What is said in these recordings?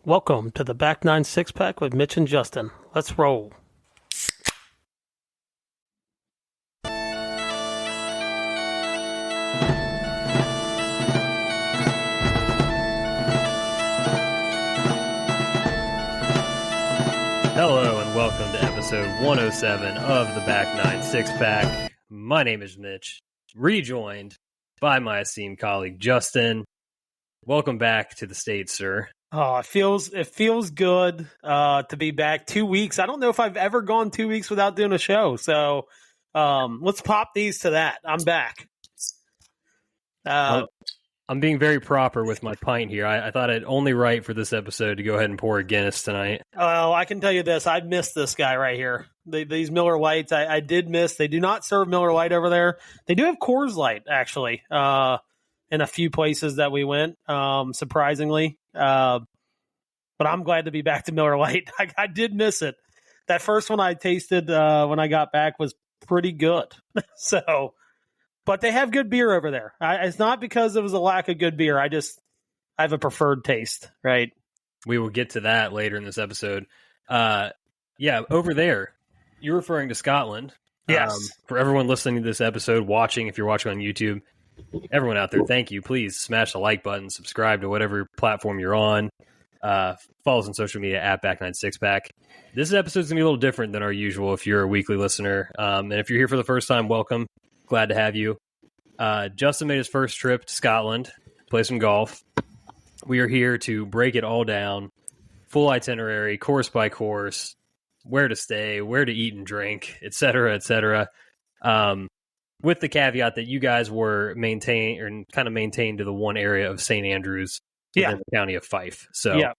Welcome to the Back 9 6-Pack with Mitch and Justin. Let's roll. Hello and welcome to episode 107 of the Back 9 6-Pack. My name is Mitch, rejoined by my esteemed colleague Justin. Welcome back to the States, sir. Oh, it feels good to be back. 2 weeks. I don't know if I've ever gone 2 weeks without doing a show. So let's pop these to that. I'm back. I'm being very proper with my pint here. I thought it only right for this episode to go ahead and pour a Guinness tonight. Oh, I can tell you this. I missed this guy right here. These Miller Lights, I did miss. They do not serve Miller Lite over there. They do have Coors Light, actually, in a few places that we went, surprisingly. But I'm glad to be back to Miller Lite. I did miss it. That first one I tasted when I got back was pretty good. But they have good beer over there. It's not because it was a lack of good beer. I have a preferred taste, right? We will get to that later in this episode. Yeah, over there, you're referring to Scotland. Yes. For everyone listening to this episode, watching, if you're watching on YouTube, everyone out there, thank you. Please smash the like button, subscribe to whatever platform you're on. Follow us on social media at Back96Pack. This episode is going to be a little different than our usual if you're a weekly listener. And if you're here for the first time, welcome. Glad to have you. Justin made his first trip to Scotland, play some golf. We are here to break it all down, full itinerary, course by course, where to stay, where to eat and drink, et cetera, et cetera. With the caveat that you guys were maintained to the one area of St. Andrews within the county of Fife. So,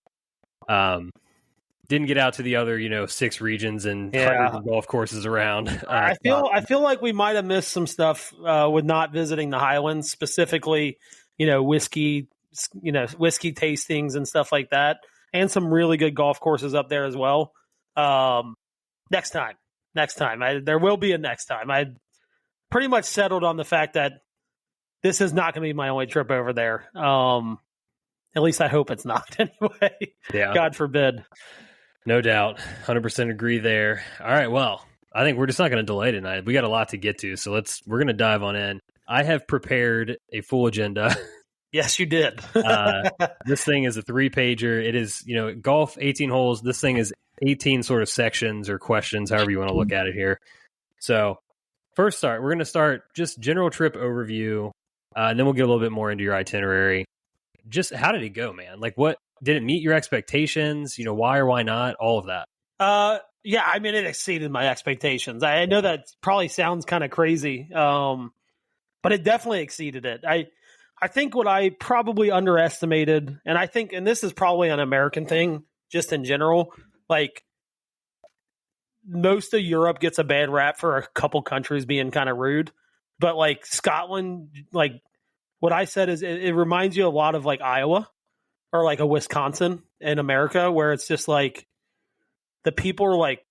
didn't get out to the other, 6 regions and hundreds of golf courses around. I feel like we might have missed some stuff with not visiting the Highlands, specifically, whiskey tastings and stuff like that, and some really good golf courses up there as well. Next time, there will be a next time. I pretty much settled on the fact that this is not going to be my only trip over there. At least I hope it's not anyway. Yeah. God forbid. No doubt. 100% agree there. All right. Well, I think we're just not going to delay tonight. We got a lot to get to, so we're going to dive on in. I have prepared a full agenda. Yes, you did. This thing is a 3-pager. It is, golf, 18 holes. This thing is 18 sort of sections or questions, however you want to look at it here. So we're going to start just general trip overview, and then we'll get a little bit more into your itinerary. Just how did it go, man? Like, what did it meet your expectations? Why or why not? All of that. Yeah, I mean, it exceeded my expectations. I know that probably sounds kind of crazy, but it definitely exceeded it. I think what I probably underestimated, and this is probably an American thing, just in general, like most of Europe gets a bad rap for a couple countries being kind of rude, but like Scotland, like what I said is it reminds you a lot of like Iowa or like a Wisconsin in America, where it's just like the people are like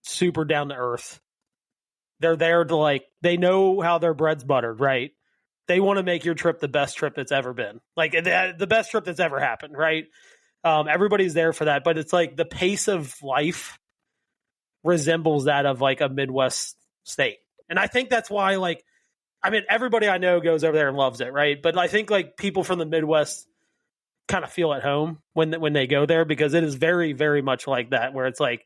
super down to earth. They're there to like, they know how their bread's buttered, right? They want to make your trip the best trip that's ever been, like the best trip that's ever happened, right? Everybody's there for that, but it's like the pace of life resembles that of like a Midwest state. And I think that's why, like, I mean, everybody I know goes over there and loves it, right? But I think like people from the Midwest kind of feel at home when they go there, because it is very, very much like that, where it's like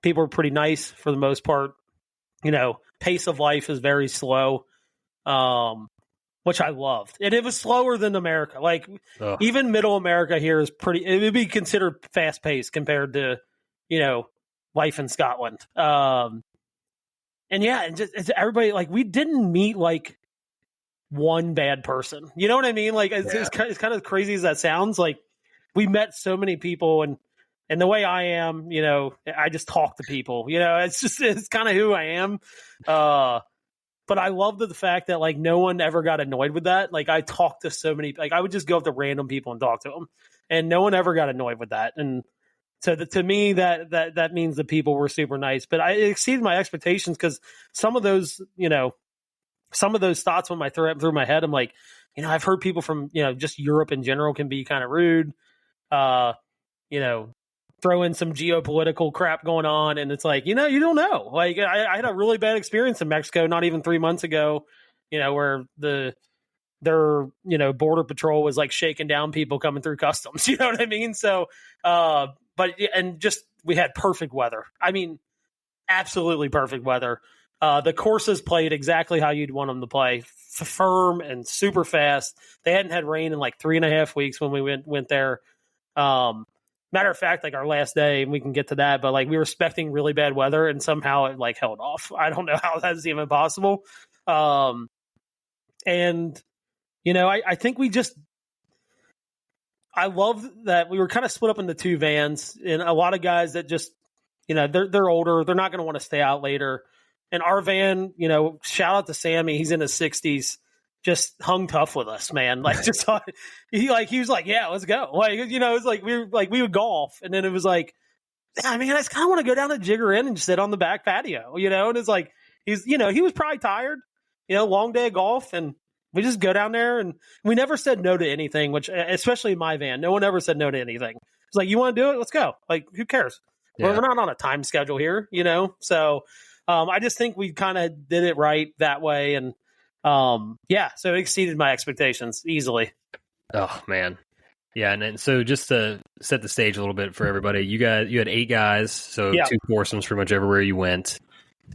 people are pretty nice for the most part. Pace of life is very slow, which I loved. And it was slower than America. Like even middle America here is it would be considered fast paced compared to, life in Scotland. And yeah, it's everybody, like, we didn't meet like one bad person. You know what I mean? Like, it's kind of crazy as that sounds. Like, we met so many people, and the way I am, I just talk to people. It's kind of who I am. But I love the fact that like no one ever got annoyed with that. Like, I talked to so many, like I would just go up to random people and talk to them, and no one ever got annoyed with that. And so to me, that means the people were super nice. But it exceeded my expectations, because some of those thoughts went through my head. I'm like, I've heard people from, just Europe in general can be kind of rude. throw in some geopolitical crap going on. And it's like, you don't know. Like I had a really bad experience in Mexico not even 3 months ago, where their border patrol was like shaking down people coming through customs. You know what I mean? So, we had perfect weather. I mean, absolutely perfect weather. The courses played exactly how you'd want them to play, firm and super fast. They hadn't had rain in like 3.5 weeks when we went there. Matter of fact, like our last day, and we can get to that, but like we were expecting really bad weather and somehow it like held off. I don't know how that's even possible. I think I love that we were kind of split up into 2 vans, and a lot of guys that just, they're older. They're not going to want to stay out later. And our van, shout out to Sammy. He's in his 60s. Just hung tough with us, man. Like he was like, yeah, let's go. Like, it's like we would golf, and then it was like, I just kind of want to go down to Jigger Inn and sit on the back patio, and it's like he was probably tired, long day of golf, and we just go down there, and we never said no to anything, which especially in my van, no one ever said no to anything. It's like, you want to do it? Let's go. Like, who cares? Yeah. We're not on a time schedule here, So I just think we kind of did it right that way, and so it exceeded my expectations easily. Oh man. Yeah. And then, so just to set the stage a little bit for everybody, you had 8 guys. So 2 foursomes pretty much everywhere you went.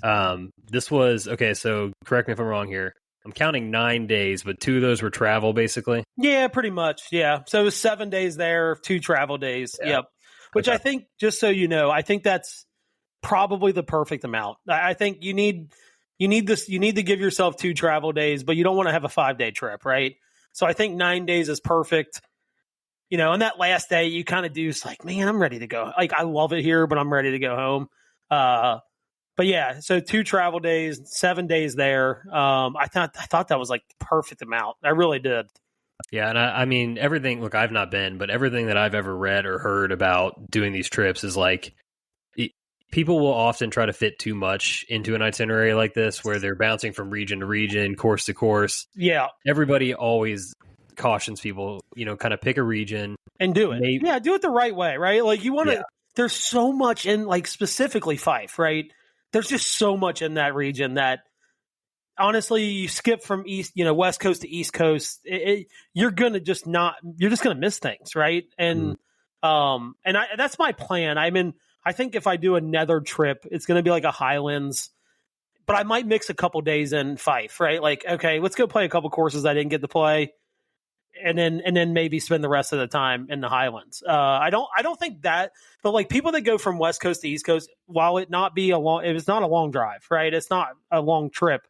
This was, okay. So correct me if I'm wrong here. I'm counting 9 days, but 2 of those were travel basically. Yeah, pretty much. Yeah. So it was 7 days there, 2 travel days. Yeah. Yep. Which I think, just so you know, I think that's probably the perfect amount. I think you need to give yourself 2 travel days, but you don't want to have a 5-day trip, right? So I think 9 days is perfect. And that last day you kind of do, it's like, man, I'm ready to go. Like, I love it here, but I'm ready to go home. But yeah, so 2 travel days, 7 days there. I thought that was like the perfect amount. I really did. Yeah, and I mean, everything, look, I've not been, but everything that I've ever read or heard about doing these trips is like, people will often try to fit too much into an itinerary like this, where they're bouncing from region to region, course to course. Yeah. Everybody always cautions people, kind of pick a region. And do it. Do it the right way, right? Like, you want to, there's so much in, like, specifically Fife, right? There's just so much in that region that, honestly, you skip from West Coast to East Coast, you're going to just you're just going to miss things, right? And, that's my plan. I think if I do another trip, it's going to be like a Highlands, but I might mix a couple days in Fife, right? Like, okay, let's go play a couple courses I didn't get to play, and then maybe spend the rest of the time in the Highlands. I don't think that, but like people that go from West Coast to East Coast, while it was not a long drive, right? It's not a long trip.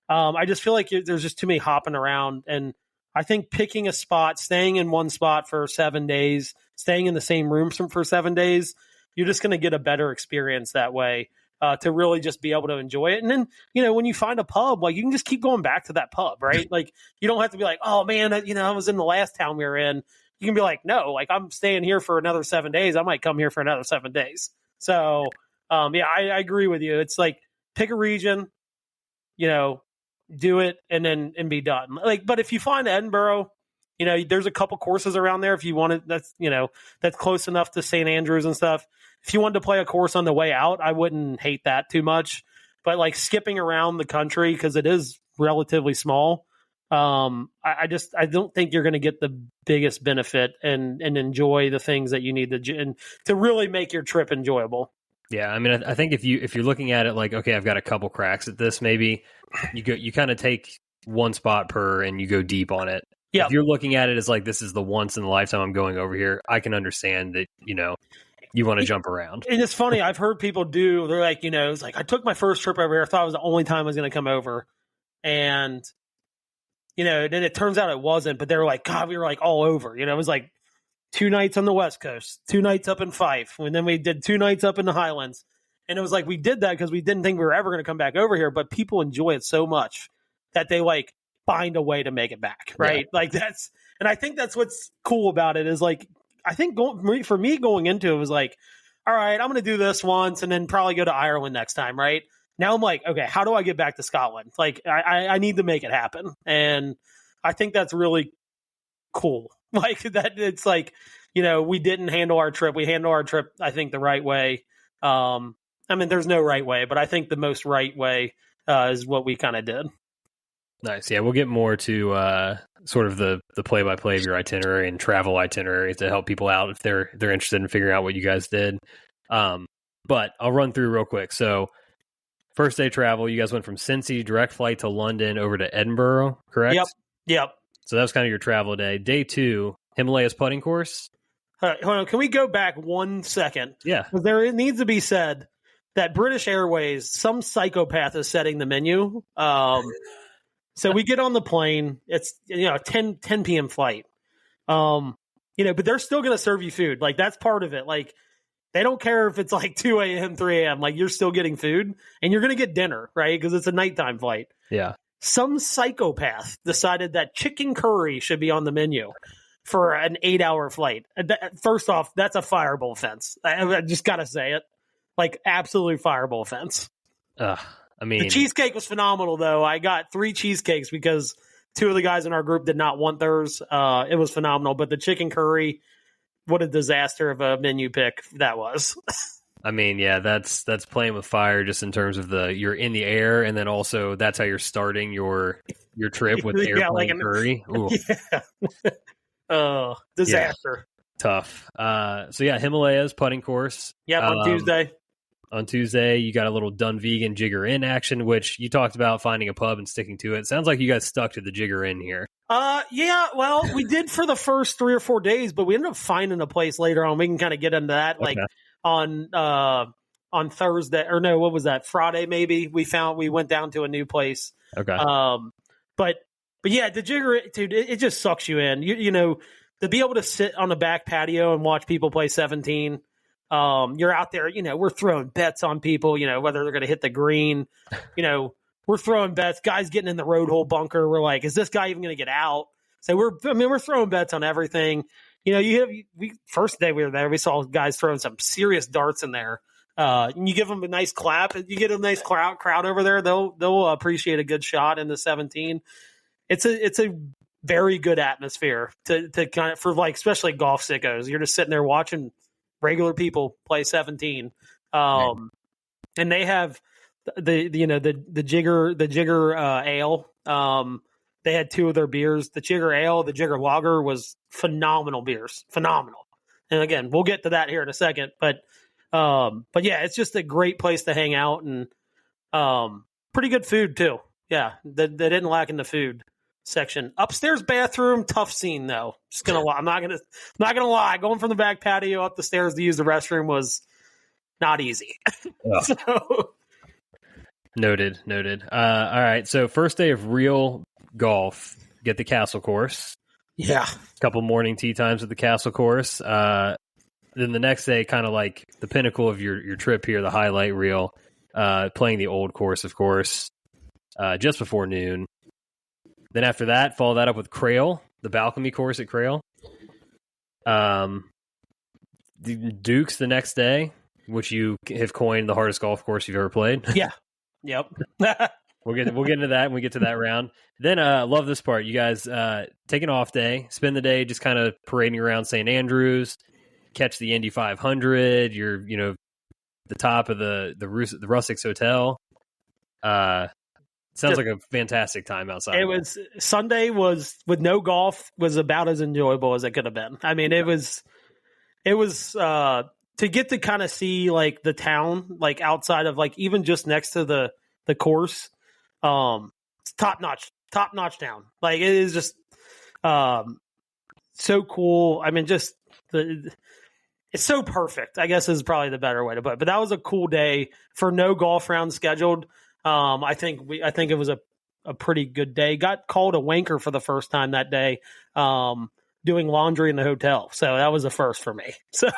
I just feel like there's just too many hopping around, and I think picking a spot, staying in one spot for 7 days, staying in the same room for 7 days, you're just going to get a better experience that way, to really just be able to enjoy it. And then, when you find a pub, like, you can just keep going back to that pub, right? Like, you don't have to be like, oh man, I was in the last town we were in. You can be like, no, like, I'm staying here for another 7 days. I might come here for another 7 days. So, I agree with you. It's like, pick a region, do it and be done. Like, but if you find Edinburgh, there's a couple courses around there if you want it. That's close enough to St. Andrews and stuff. If you wanted to play a course on the way out, I wouldn't hate that too much. But like skipping around the country, because it is relatively small, I don't think you're going to get the biggest benefit and enjoy the things that you need to really make your trip enjoyable. Yeah, I mean, I think if you're looking at it like, okay, I've got a couple cracks at this, maybe you kind of take one spot per and you go deep on it. Yeah. If you're looking at it as like, this is the once in a lifetime I'm going over here, I can understand that, you want to jump around. And it's funny, I've heard people they're like, it's like, I took my first trip over here, I thought it was the only time I was going to come over. And, then it turns out it wasn't, but they were like, God, we were like all over. It was like 2 nights on the West Coast, 2 nights up in Fife, and then we did 2 nights up in the Highlands. And it was like, we did that because we didn't think we were ever going to come back over here, but people enjoy it so much that they like find a way to make it back, right? Yeah. Like and I think that's what's cool about it is like, I think for me going into it was like, all right, I'm going to do this once and then probably go to Ireland next time, right? Now I'm like, okay, how do I get back to Scotland? Like, I need to make it happen. And I think that's really cool. Like that, it's like, we didn't handle our trip. We handled our trip, I think, the right way. There's no right way, but I think the most right way is what we kind of did. Nice. Yeah, we'll get more to sort of the play-by-play of your itinerary and travel itinerary to help people out if they're interested in figuring out what you guys did. But I'll run through real quick. So first day travel, you guys went from Cincy, direct flight to London, over to Edinburgh, correct? Yep. So that was kind of your travel day. Day 2, Himalayas putting course. Hold on, can we go back 1 second? Yeah. Because there needs to be said that British Airways, some psychopath is setting the menu. So we get on the plane. It's 10 p.m. flight. But they're still going to serve you food. Like, that's part of it. Like, they don't care if it's like 2 a.m., 3 a.m. Like, you're still getting food, and you're going to get dinner, right? Because it's a nighttime flight. Yeah. Some psychopath decided that chicken curry should be on the menu for an 8-hour flight. First off, that's a fireable offense. I just got to say it. Like, absolutely fireable offense. The cheesecake was phenomenal, though. I got 3 cheesecakes because 2 of the guys in our group did not want theirs. It was phenomenal. But the chicken curry, what a disaster of a menu pick that was. That's playing with fire just in terms of you're in the air, and then also that's how you're starting your trip with airplane curry. Ooh. Yeah. Disaster. Yeah. Tough. Himalayas putting course. Yep, on Tuesday. On Tuesday, you got a little Dunvegan Jigger Inn action, which you talked about finding a pub and sticking to it. Sounds like you guys stuck to the Jigger Inn here. Yeah, well, we did for the first 3 or 4 days, but we ended up finding a place later on. We can kind of get into that. Okay. Like on Thursday, or no, what was that? Friday, maybe we went down to a new place. Okay. But yeah, the Jigger, dude, it just sucks you in. To be able to sit on the back patio and watch people play 17. You're out there, we're throwing bets on people, whether they're going to hit the green, we're throwing bets, guys getting in the road hole bunker. We're like, is this guy even going to get out? So we're throwing bets on everything. First day we were there, we saw guys throwing some serious darts in there. And you give them a nice clap, you get a nice crowd over there. They'll appreciate a good shot in the 17. It's a very good atmosphere to kind of, for like, especially golf sickos. You're just sitting there watching regular people play 17. And they have the Jigger ale. They had 2 of their beers. The Jigger ale, the Jigger lager was phenomenal beers. Phenomenal. And again, we'll get to that here in a second, but yeah, it's just a great place to hang out, and pretty good food too. Yeah. They didn't lack in the food section. Upstairs bathroom, tough scene though. Just gonna lie. I'm not gonna lie. Going from the back patio up the stairs to use the restroom was not easy. Oh. So Noted. All right. So first day of real golf, get the Castle course. Yeah. A couple morning tee times at the Castle course. Then the next day, kind of like the pinnacle of your trip here, the highlight reel, playing the old course, of course, just before noon. Then after that, follow that up with Crail, the Balcomie course at Crail. The Dukes the next day, which you have coined the hardest golf course you've ever played. Yeah. Yep. We'll get into that when we get to that round. Then love this part. You guys take an off day, spend the day just kind of parading around St. Andrews, catch the Indy 500. You're the top of the Russix Hotel. Sounds like a fantastic time outside. Sunday was, with no golf, was about as enjoyable as it could have been. I mean, it was to get to kind of see like the town, like outside of like even just next to the course. It's top notch town. Like, it is just so cool. I mean, just it's so perfect, I guess is probably the better way to put it. But that was a cool day for no golf round scheduled. I think it was a pretty good day. Got called a wanker for the first time that day, doing laundry in the hotel. So that was a first for me. So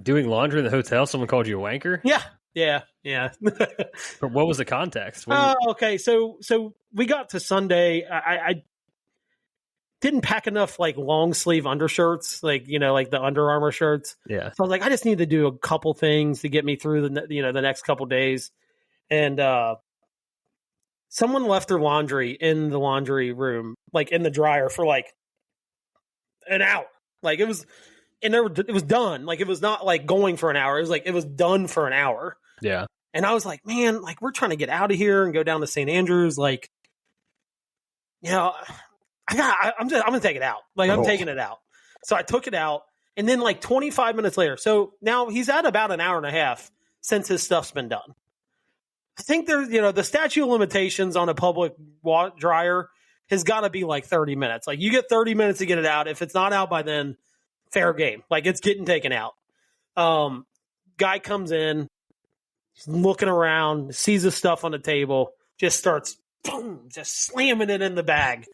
doing laundry in the hotel, someone called you a wanker? Yeah. But what was the context? Okay. So we got to Sunday. I didn't pack enough like long sleeve undershirts, like the Under Armour shirts. Yeah. So I was like, I just need to do a couple things to get me through the next couple days. And someone left their laundry in the laundry room, like in the dryer, for like an hour. Like it was, and it was done. Like it was not like going for an hour. It was like it was done for an hour. Yeah. And I was like, man, like we're trying to get out of here and go down to St. Andrews. Like, you know, I'm gonna take it out. Like I'm taking it out. So I took it out, and then like 25 minutes later. So now he's at about an hour and a half since his stuff's been done. I think there's, the statute of limitations on a public dryer has got to be like 30 minutes. Like you get 30 minutes to get it out. If it's not out by then, fair game. Like it's getting taken out. Guy comes in, looking around, sees his stuff on the table, just starts boom, just slamming it in the bag.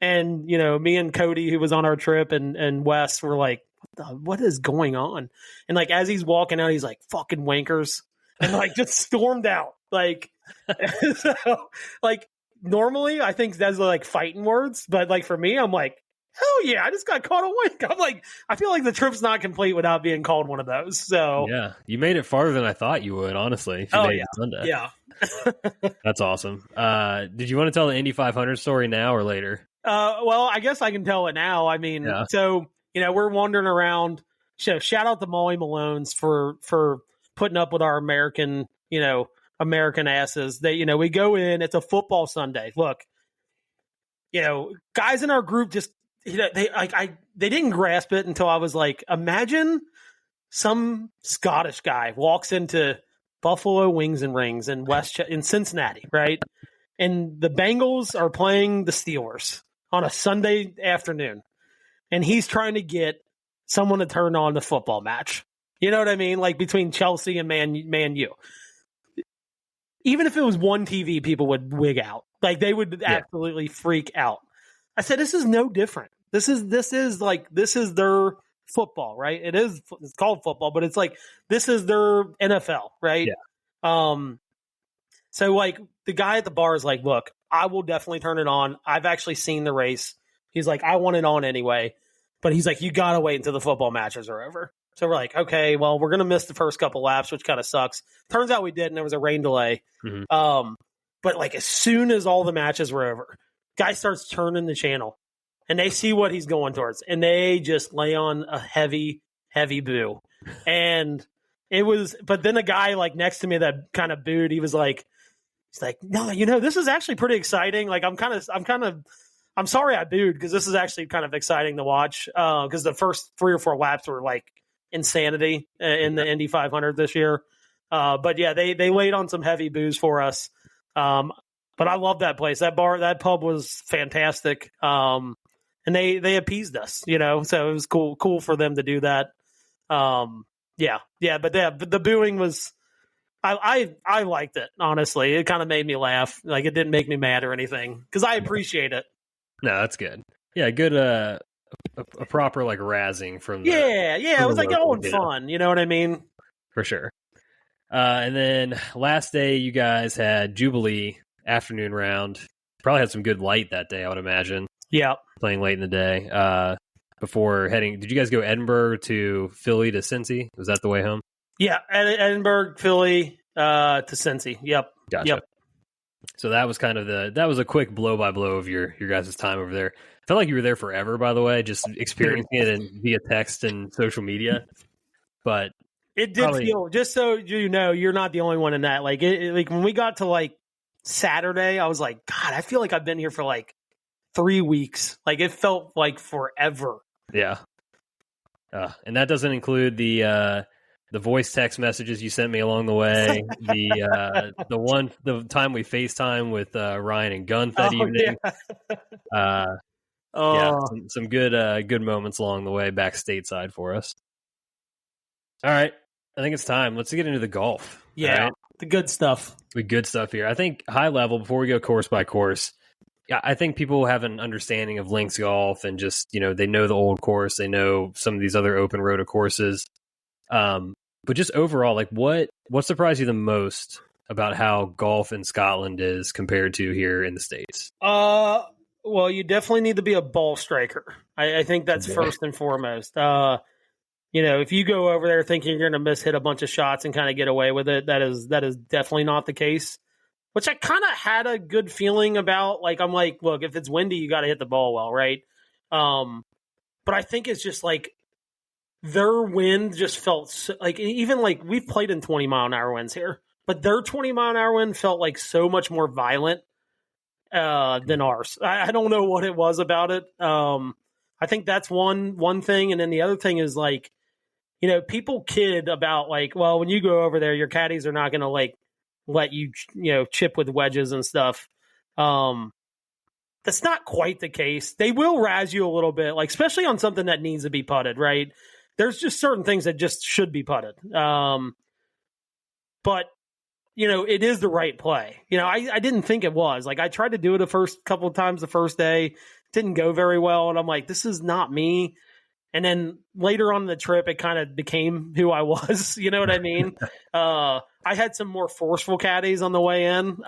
And, me and Cody, who was on our trip, and Wes were like, what is going on? And like, as he's walking out, he's like, fucking wankers. And like, just stormed out. Like, so, like, normally I think that's like fighting words. But like, for me, I'm like, hell yeah, I just got caught a wank. I'm like, I feel like the trip's not complete without being called one of those. So yeah, you made it farther than I thought you would, honestly. If you made it Sunday. Yeah. That's awesome. Did you want to tell the Indy 500 story now or later? Well, I guess I can tell it now. I mean, So, we're wandering around. So shout out to Molly Malone's for putting up with our American asses. They, we go in, it's a football Sunday. Look, guys in our group just, they didn't grasp it until I was like, imagine some Scottish guy walks into Buffalo Wings and Rings in in Cincinnati, right? And the Bengals are playing the Steelers on a Sunday afternoon. And he's trying to get someone to turn on the football match. You know what I mean? Like between Chelsea and Man U. Even if it was one TV, people would wig out. Like they would absolutely freak out. I said, this is no different. This is their football, right? It's called football, but it's like, this is their NFL, right? Yeah. So like the guy at the bar is like, look, I will definitely turn it on. I've actually seen the race. He's like, I want it on anyway. But he's like, you got to wait until the football matches are over. So we're like, okay, well, we're going to miss the first couple laps, which kind of sucks. Turns out we did, and there was a rain delay. Mm-hmm. But like as soon as all the matches were over, guy starts turning the channel, and they see what he's going towards, and they just lay on a heavy, heavy boo. And it was, but then a guy like next to me that kind of booed, he's like, no, this is actually pretty exciting. Like I'm sorry I booed because this is actually kind of exciting to watch. Because the first 3 or 4 laps were like insanity in the Indy 500 this year. But yeah, they laid on some heavy boos for us. But I love that place. That pub was fantastic. And they appeased us, so it was cool for them to do that. But the booing was, I liked it, honestly. It kind of made me laugh. Like it didn't make me mad or anything because I appreciate it. No, that's good. Yeah, good. A proper like razzing from the, it was like fun. You know what I mean? For sure. And then last day, you guys had Jubilee afternoon round. Probably had some good light that day, I would imagine. Yeah, playing late in the day. Before heading, did you guys go Edinburgh to Philly to Cincy? Was that the way home? Yeah, Edinburgh, Philly to Cincy. Yep. Gotcha. Yep. So that was kind of that was a quick blow by blow of your guys' time over there. I felt like you were there forever, by the way, just experiencing it via text and social media. But it did feel, just so you know, you're not the only one in that. Like like when we got to like Saturday, I was like, God, I feel like I've been here for like 3 weeks. Like it felt like forever. Yeah. And that doesn't include the voice text messages you sent me along the way, the time we FaceTime with Ryan and Gunn that evening. Yeah. Some good moments along the way back stateside for us. All right, I think it's time. Let's get into the golf. Yeah, right? The good stuff. The good stuff here. I think high level, before we go course by course, I think people have an understanding of links golf and just, they know the old course. They know some of these other open road courses. But just overall, like what surprised you the most about how golf in Scotland is compared to here in the States? Well, you definitely need to be a ball striker. I think that's first and foremost. If you go over there thinking you're going to hit a bunch of shots and kind of get away with it, that is definitely not the case. Which I kind of had a good feeling about. Like I'm like, look, if it's windy, you got to hit the ball well, right? but I think it's just like their wind just felt so, like, even like we've played in 20-mile-an-hour winds here, but their 20-mile-an-hour wind felt like so much more violent than ours. I don't know what it was about it. I think that's one thing, and then the other thing is like, people kid about like, well, when you go over there, your caddies are not going to like let you, chip with wedges and stuff. That's not quite the case. They will razz you a little bit, like especially on something that needs to be putted, right? There's just certain things that just should be putted. But it is the right play. I didn't think it was. Like I tried to do it the first couple of times the first day, didn't go very well, and I'm like, this is not me. And then later on in the trip, it kind of became who I was. You know what I mean? I had some more forceful caddies on the way in.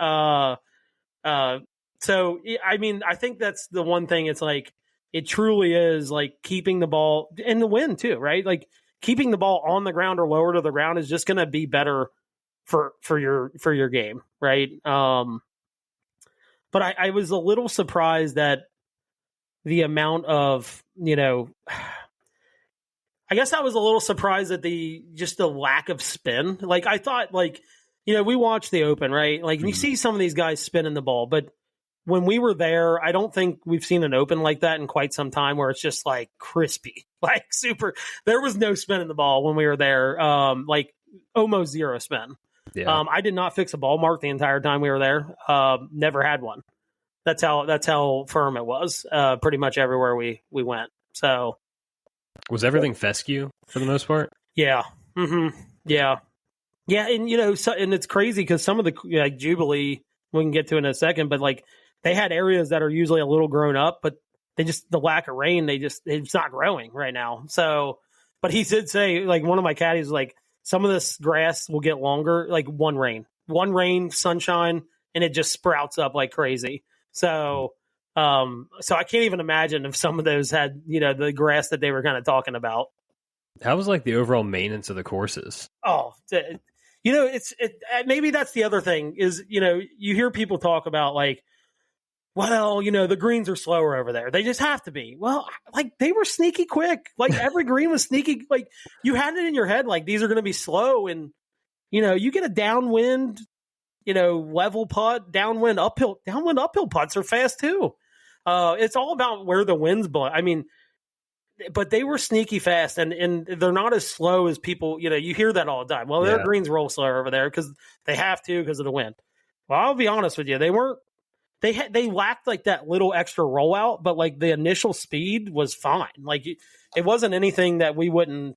So, I mean, I think that's the one thing. It's like, it truly is like keeping the ball in the wind too, right? Like keeping the ball on the ground or lower to the ground is just going to be better for your game. Right. But I was a little surprised that the amount of, I guess I was a little surprised at the lack of spin. Like I thought, like, we watched the Open, right? Like you see some of these guys spinning the ball, but when we were there, I don't think we've seen an Open like that in quite some time where it's just like crispy, like super. There was no spin in the ball when we were there, like almost zero spin. Yeah. I did not fix a ball mark the entire time we were there. Never had one. That's how firm it was. Pretty much everywhere we went. So was everything fescue for the most part? Yeah. Mm-hmm. Yeah. Yeah. And and it's crazy because some of the like Jubilee we can get to in a second, but like they had areas that are usually a little grown up, but the lack of rain, it's not growing right now. So, but he did say, like, one of my caddies was like, some of this grass will get longer, like one rain, sunshine, and it just sprouts up like crazy. So I can't even imagine if some of those had, the grass that they were kind of talking about. How was like the overall maintenance of the courses? Oh, maybe that's the other thing is, you hear people talk about like, well, the greens are slower over there. They just have to be. Well, like they were sneaky quick. Like every green was sneaky. Like you had it in your head, like these are going to be slow. And, you get a downwind, level putt, downwind uphill putts are fast too. It's all about where the wind's blowing. I mean, but they were sneaky fast and they're not as slow as people, you hear that all the time. Well, their greens roll slower over there because they have to because of the wind. Well, I'll be honest with you. They lacked like that little extra rollout, but like the initial speed was fine. Like it wasn't anything that we wouldn't,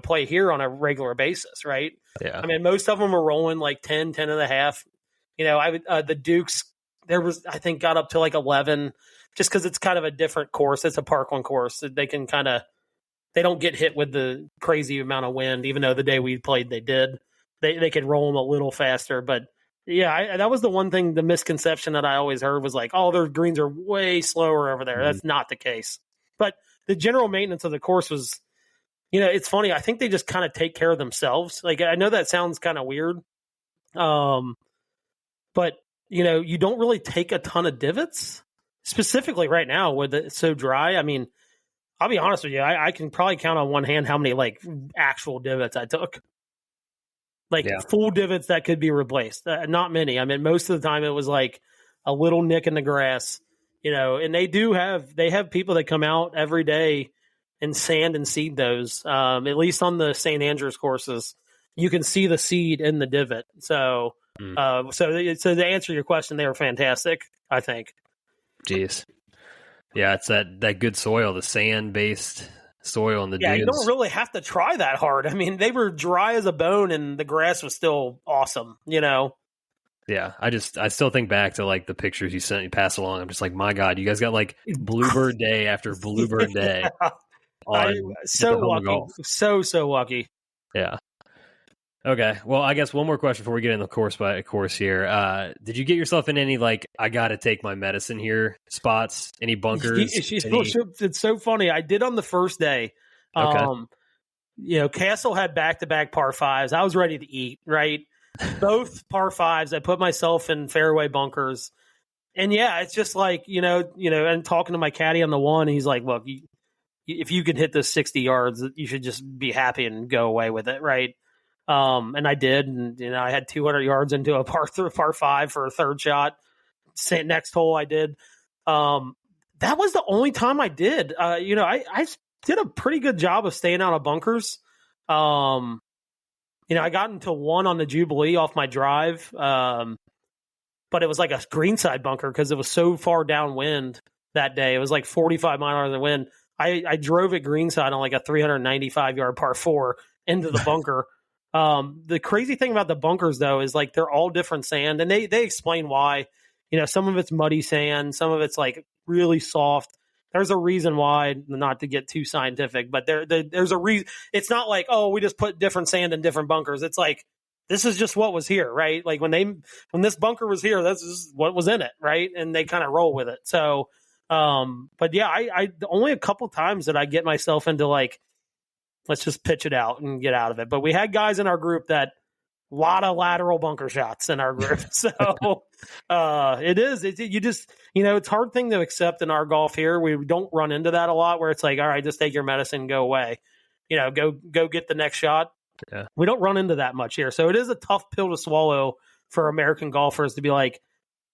play here on a regular basis. Right. Yeah. I mean, most of them are rolling like 10 and a half. The Dukes, I think got up to like 11 just because it's kind of a different course. It's a Parkland course. They can they don't get hit with the crazy amount of wind, even though the day we played, they did. They could roll them a little faster, but yeah, that was the one thing, the misconception that I always heard was like, oh, their greens are way slower over there. Mm-hmm. That's not the case. But the general maintenance of the course was, it's funny. I think they just kind of take care of themselves. Like, I know that sounds kind of weird. But, you don't really take a ton of divots, specifically right now with it so dry. I mean, I'll be honest with you. I can probably count on one hand how many like actual divots I took. Like full divots that could be replaced. Not many. I mean, most of the time it was like a little nick in the grass, and they have people that come out every day and sand and seed those. At least on the St. Andrews courses, you can see the seed in the divot. So, so to answer your question, they were fantastic, I think. Jeez. Yeah, it's that good soil, the sand-based soil in the dunes. You don't really have to try that hard. I mean, they were dry as a bone and the grass was still awesome, Yeah, I still think back to like the pictures you pass along. I'm just like, my God, you guys got like Bluebird Day after Bluebird Day. So lucky. So lucky. Yeah. Okay. Well, I guess one more question before we get in the course by course here. Did you get yourself in any like I got to take my medicine here spots? Any bunkers? It's so funny. I did on the first day. Okay. Castle had back-to-back par fives. I was ready to eat. Right. Both par fives. I put myself in fairway bunkers, and it's just like and talking to my caddy on the one, he's like, "Look, if you can hit this 60 yards, you should just be happy and go away with it, right? And I did, and I had 200 yards into a par 5 for a third shot. Next hole I did. That was the only time I did. I did a pretty good job of staying out of bunkers. I got into one on the Jubilee off my drive, but it was like a greenside bunker because it was so far downwind that day. It was like 45 miles an hour wind. I drove it greenside on like a 395-yard par 4 into the bunker. The crazy thing about the bunkers, though, is like they're all different sand, and they explain why. Some of it's muddy sand, some of it's like really soft. There's a reason why, not to get too scientific, but there's a reason. It's not like, oh, we just put different sand in different bunkers. It's like, this is just what was here, right? Like when this bunker was here, that's just what was in it, right? And they kind of roll with it. So, but yeah, I only a couple times that I get myself into like, let's just pitch it out and get out of it. But we had guys in our group that a lot of lateral bunker shots in our group. So it's a hard thing to accept in our golf here. We don't run into that a lot where it's like, all right, just take your medicine and go away. Go get the next shot. Yeah. We don't run into that much here. So it is a tough pill to swallow for American golfers to be like,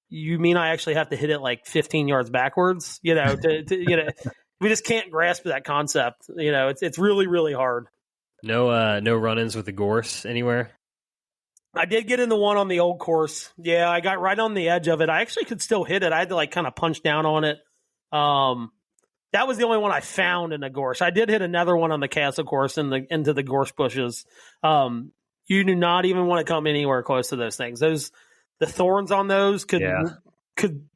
you mean I actually have to hit it like 15 yards backwards? We just can't grasp that concept. It's really, really hard. No run-ins with the gorse anywhere? I did get into one on the old course. Yeah, I got right on the edge of it. I actually could still hit it. I had to like kind of punch down on it. That was the only one I found in the gorse. I did hit another one on the castle course into the gorse bushes. You do not even want to come anywhere close to those things. The thorns on those could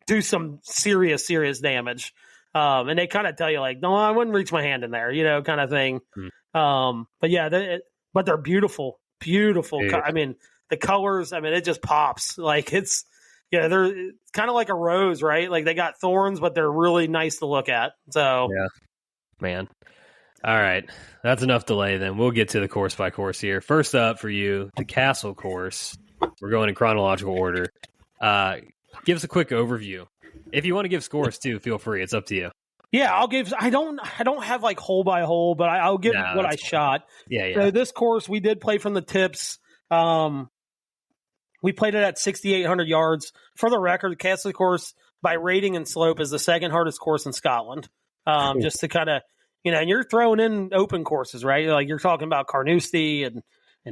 do some serious damage. And they kind of tell you like, no, I wouldn't reach my hand in there, kind of thing. But yeah, but they're beautiful. I mean, the colors, it just pops. Like it's kind of like a rose, right? Like they got thorns, but they're really nice to look at. So yeah, man. All right. That's enough delay then. We'll get to the course by course here. First up for you, the Castle course. We're going in chronological order. Give us a quick overview. If you want to give scores too, feel free. It's up to you. Yeah, I'll give. I don't have like hole by hole, but I'll give what I shot. Yeah. So this course, we did play from the tips. We played it at 6,800 yards. For the record, the Castle course by rating and slope is the second hardest course in Scotland. Cool. Just to kind of, and you're throwing in open courses, right? Like you're talking about Carnoustie and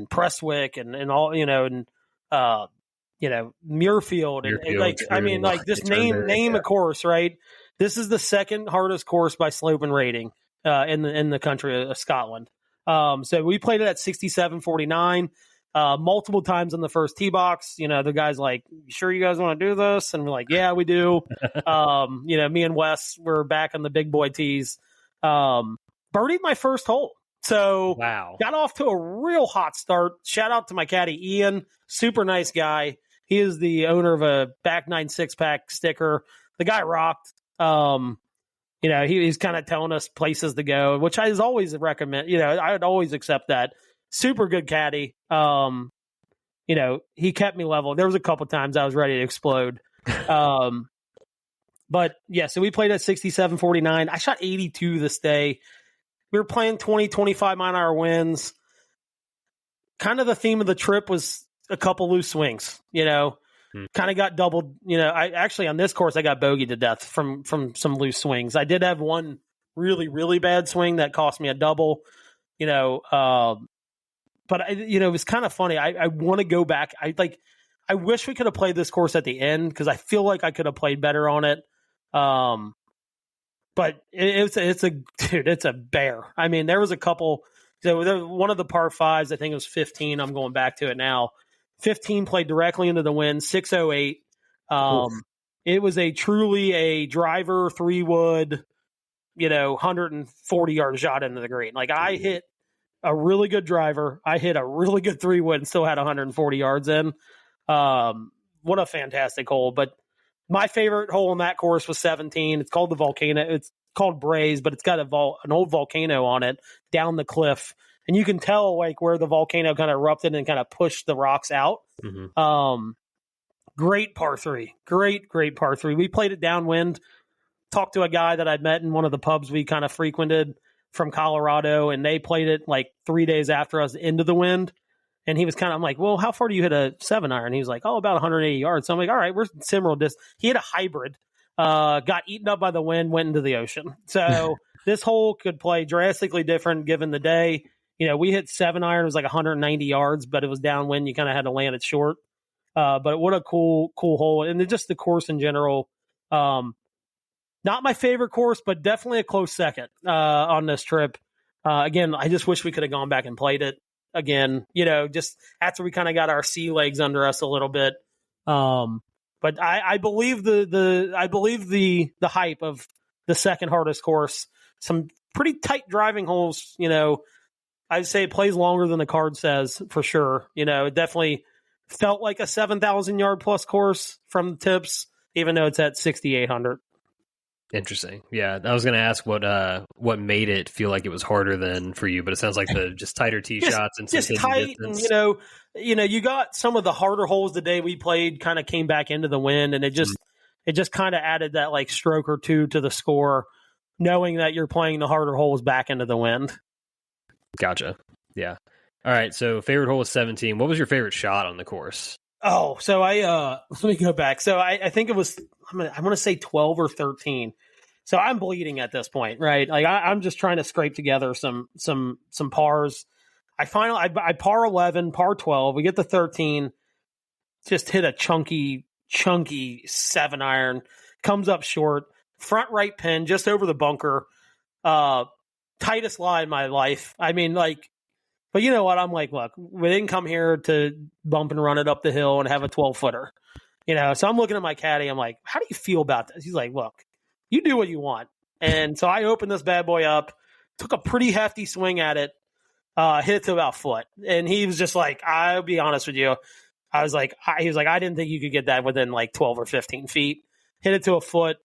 Prestwick and all, Muirfield and like just name a course, right? This is the second hardest course by slope and rating in the country of Scotland. So we played it at 67.49 multiple times in the first tee box. The guy's like, sure you guys want to do this? And we're like, yeah, we do. Me and Wes were back on the big boy tees. Birdied my first hole. So wow. Got off to a real hot start. Shout out to my caddy, Ian. Super nice guy. He is the owner of a Back 9 6-pack sticker. The guy rocked. He's kind of telling us places to go, which I always recommend. I would always accept that. Super good caddy. He kept me level. There was a couple times I was ready to explode. But yeah, so we played at 67.49. I shot 82 this day. We were playing 20, 25 mile an hour winds. Kind of the theme of the trip was a couple loose swings, kind of got doubled. I actually on this course, I got bogeyed to death from some loose swings. I did have one really, really bad swing that cost me a double, but it was kind of funny. I want to go back. I wish we could have played this course at the end because I feel like I could have played better on it. But it's a bear. There was a couple. So one of the par fives, I think it was 15. I'm going back to it now. 15 played directly into the wind, 608. It was truly a driver 3-wood, 140-yard shot into the green. Like I hit a really good driver. I hit a really good 3-wood and still had 140 yards in. What a fantastic hole. But my favorite hole in that course was 17. It's called the Volcano. It's called Braze, but it's got an old volcano on it down the cliff. And you can tell like where the volcano kind of erupted and kind of pushed the rocks out. Mm-hmm. Great par 3. Great par 3. We played it downwind. Talked to a guy that I'd met in one of the pubs we kind of frequented. from Colorado, and they played it like 3 days after us into the wind. And he was I'm like, well, how far do you hit a 7-iron? He was like, oh, about 180 yards. So I'm like, all right, we're similar distance. He had a hybrid, got eaten up by the wind, went into the ocean. So this hole could play drastically different given the day. We hit 7-iron. It was like 190 yards, but it was downwind. You kind of had to land it short. But what a cool hole. And then just the course in general. Not my favorite course, but definitely a close second on this trip. Again, I just wish we could have gone back and played it again, just after we kind of got our sea legs under us a little bit. But I believe the hype of the second hardest course. Some pretty tight driving holes, I'd say it plays longer than the card says for sure. It definitely felt like a 7,000 yard plus course from the tips, even though it's at 6,800. Interesting. Yeah, I was going to ask what made it feel like it was harder than for you, but it sounds like the just tighter tee shots and just tight. Distance. And you got some of the harder holes the day we played kind of came back into the wind, and it just kind of added that like stroke or two to the score, knowing that you're playing the harder holes back into the wind. Gotcha. Yeah. All right. So favorite hole was 17. What was your favorite shot on the course? Oh, so let me go back. So I think it was, I want to say 12 or 13. So I'm bleeding at this point, right? Like I'm just trying to scrape together some pars. I par 11, par 12. We get the 13, just hit a chunky 7-iron, comes up short, front right pin, just over the bunker. Tightest lie in my life. I mean, like, but you know what? I'm like, look, we didn't come here to bump and run it up the hill and have a 12-footer. So I'm looking at my caddy. I'm like, how do you feel about this? He's like, look, you do what you want. And so I opened this bad boy up, took a pretty hefty swing at it, hit it to about a foot. And he was just like, I'll be honest with you. He was like, I didn't think you could get that within like 12 or 15 feet. Hit it to a foot,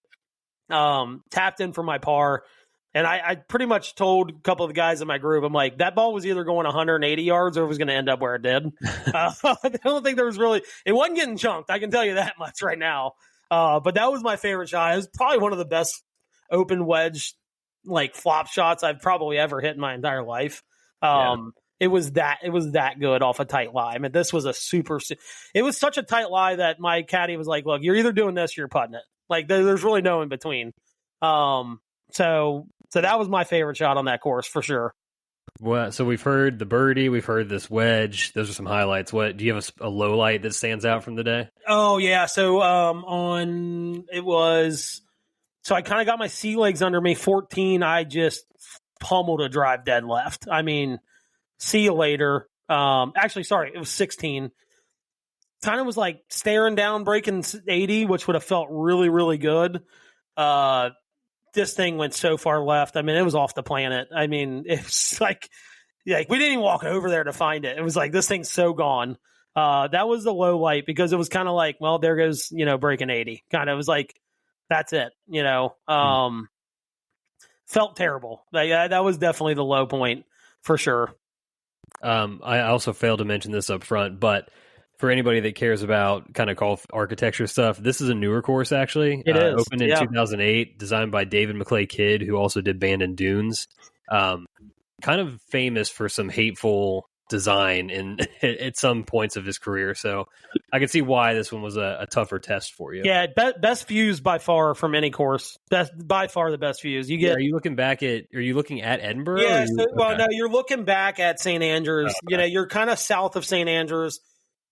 tapped in for my par. And I pretty much told a couple of the guys in my group, I'm like, that ball was either going 180 yards or it was going to end up where it did. I don't think there was it wasn't getting chunked. I can tell you that much right now. But that was my favorite shot. It was probably one of the best open wedge, like flop shots I've probably ever hit in my entire life. It was that good off a tight lie. I mean, this was it was such a tight lie that my caddy was like, look, you're either doing this or you're putting it. Like there's really no in between. So that was my favorite shot on that course for sure. Well, so we've heard the birdie, we've heard this wedge. Those are some highlights. What do you have a low light that stands out from the day? Oh yeah, so I kind of got my sea legs under me. 14, I just pummeled a drive dead left. I mean, see you later. Actually, sorry, it was 16. Kind of was like staring down, breaking 80, which would have felt really, really good. This thing went so far left. I mean, it was off the planet. I mean, it's like we didn't even walk over there to find it. It was like, this thing's so gone. That was the low light because it was kind of like, well, there goes, breaking 80. Kind of was like, that's it, felt terrible. That was definitely the low point for sure. I also failed to mention this up front, but for anybody that cares about kind of golf architecture stuff, this is a newer course, actually. It is. Opened in 2008, designed by David McClay Kidd, who also did Bandon Dunes. Kind of famous for some hateful design at some points of his career. So I can see why this one was a tougher test for you. Yeah, best views by far from any course. By far the best views. You get. Are you looking at Edinburgh? Yeah, no, you're looking back at St. Andrews. Oh, okay. You're kind of south of St. Andrews.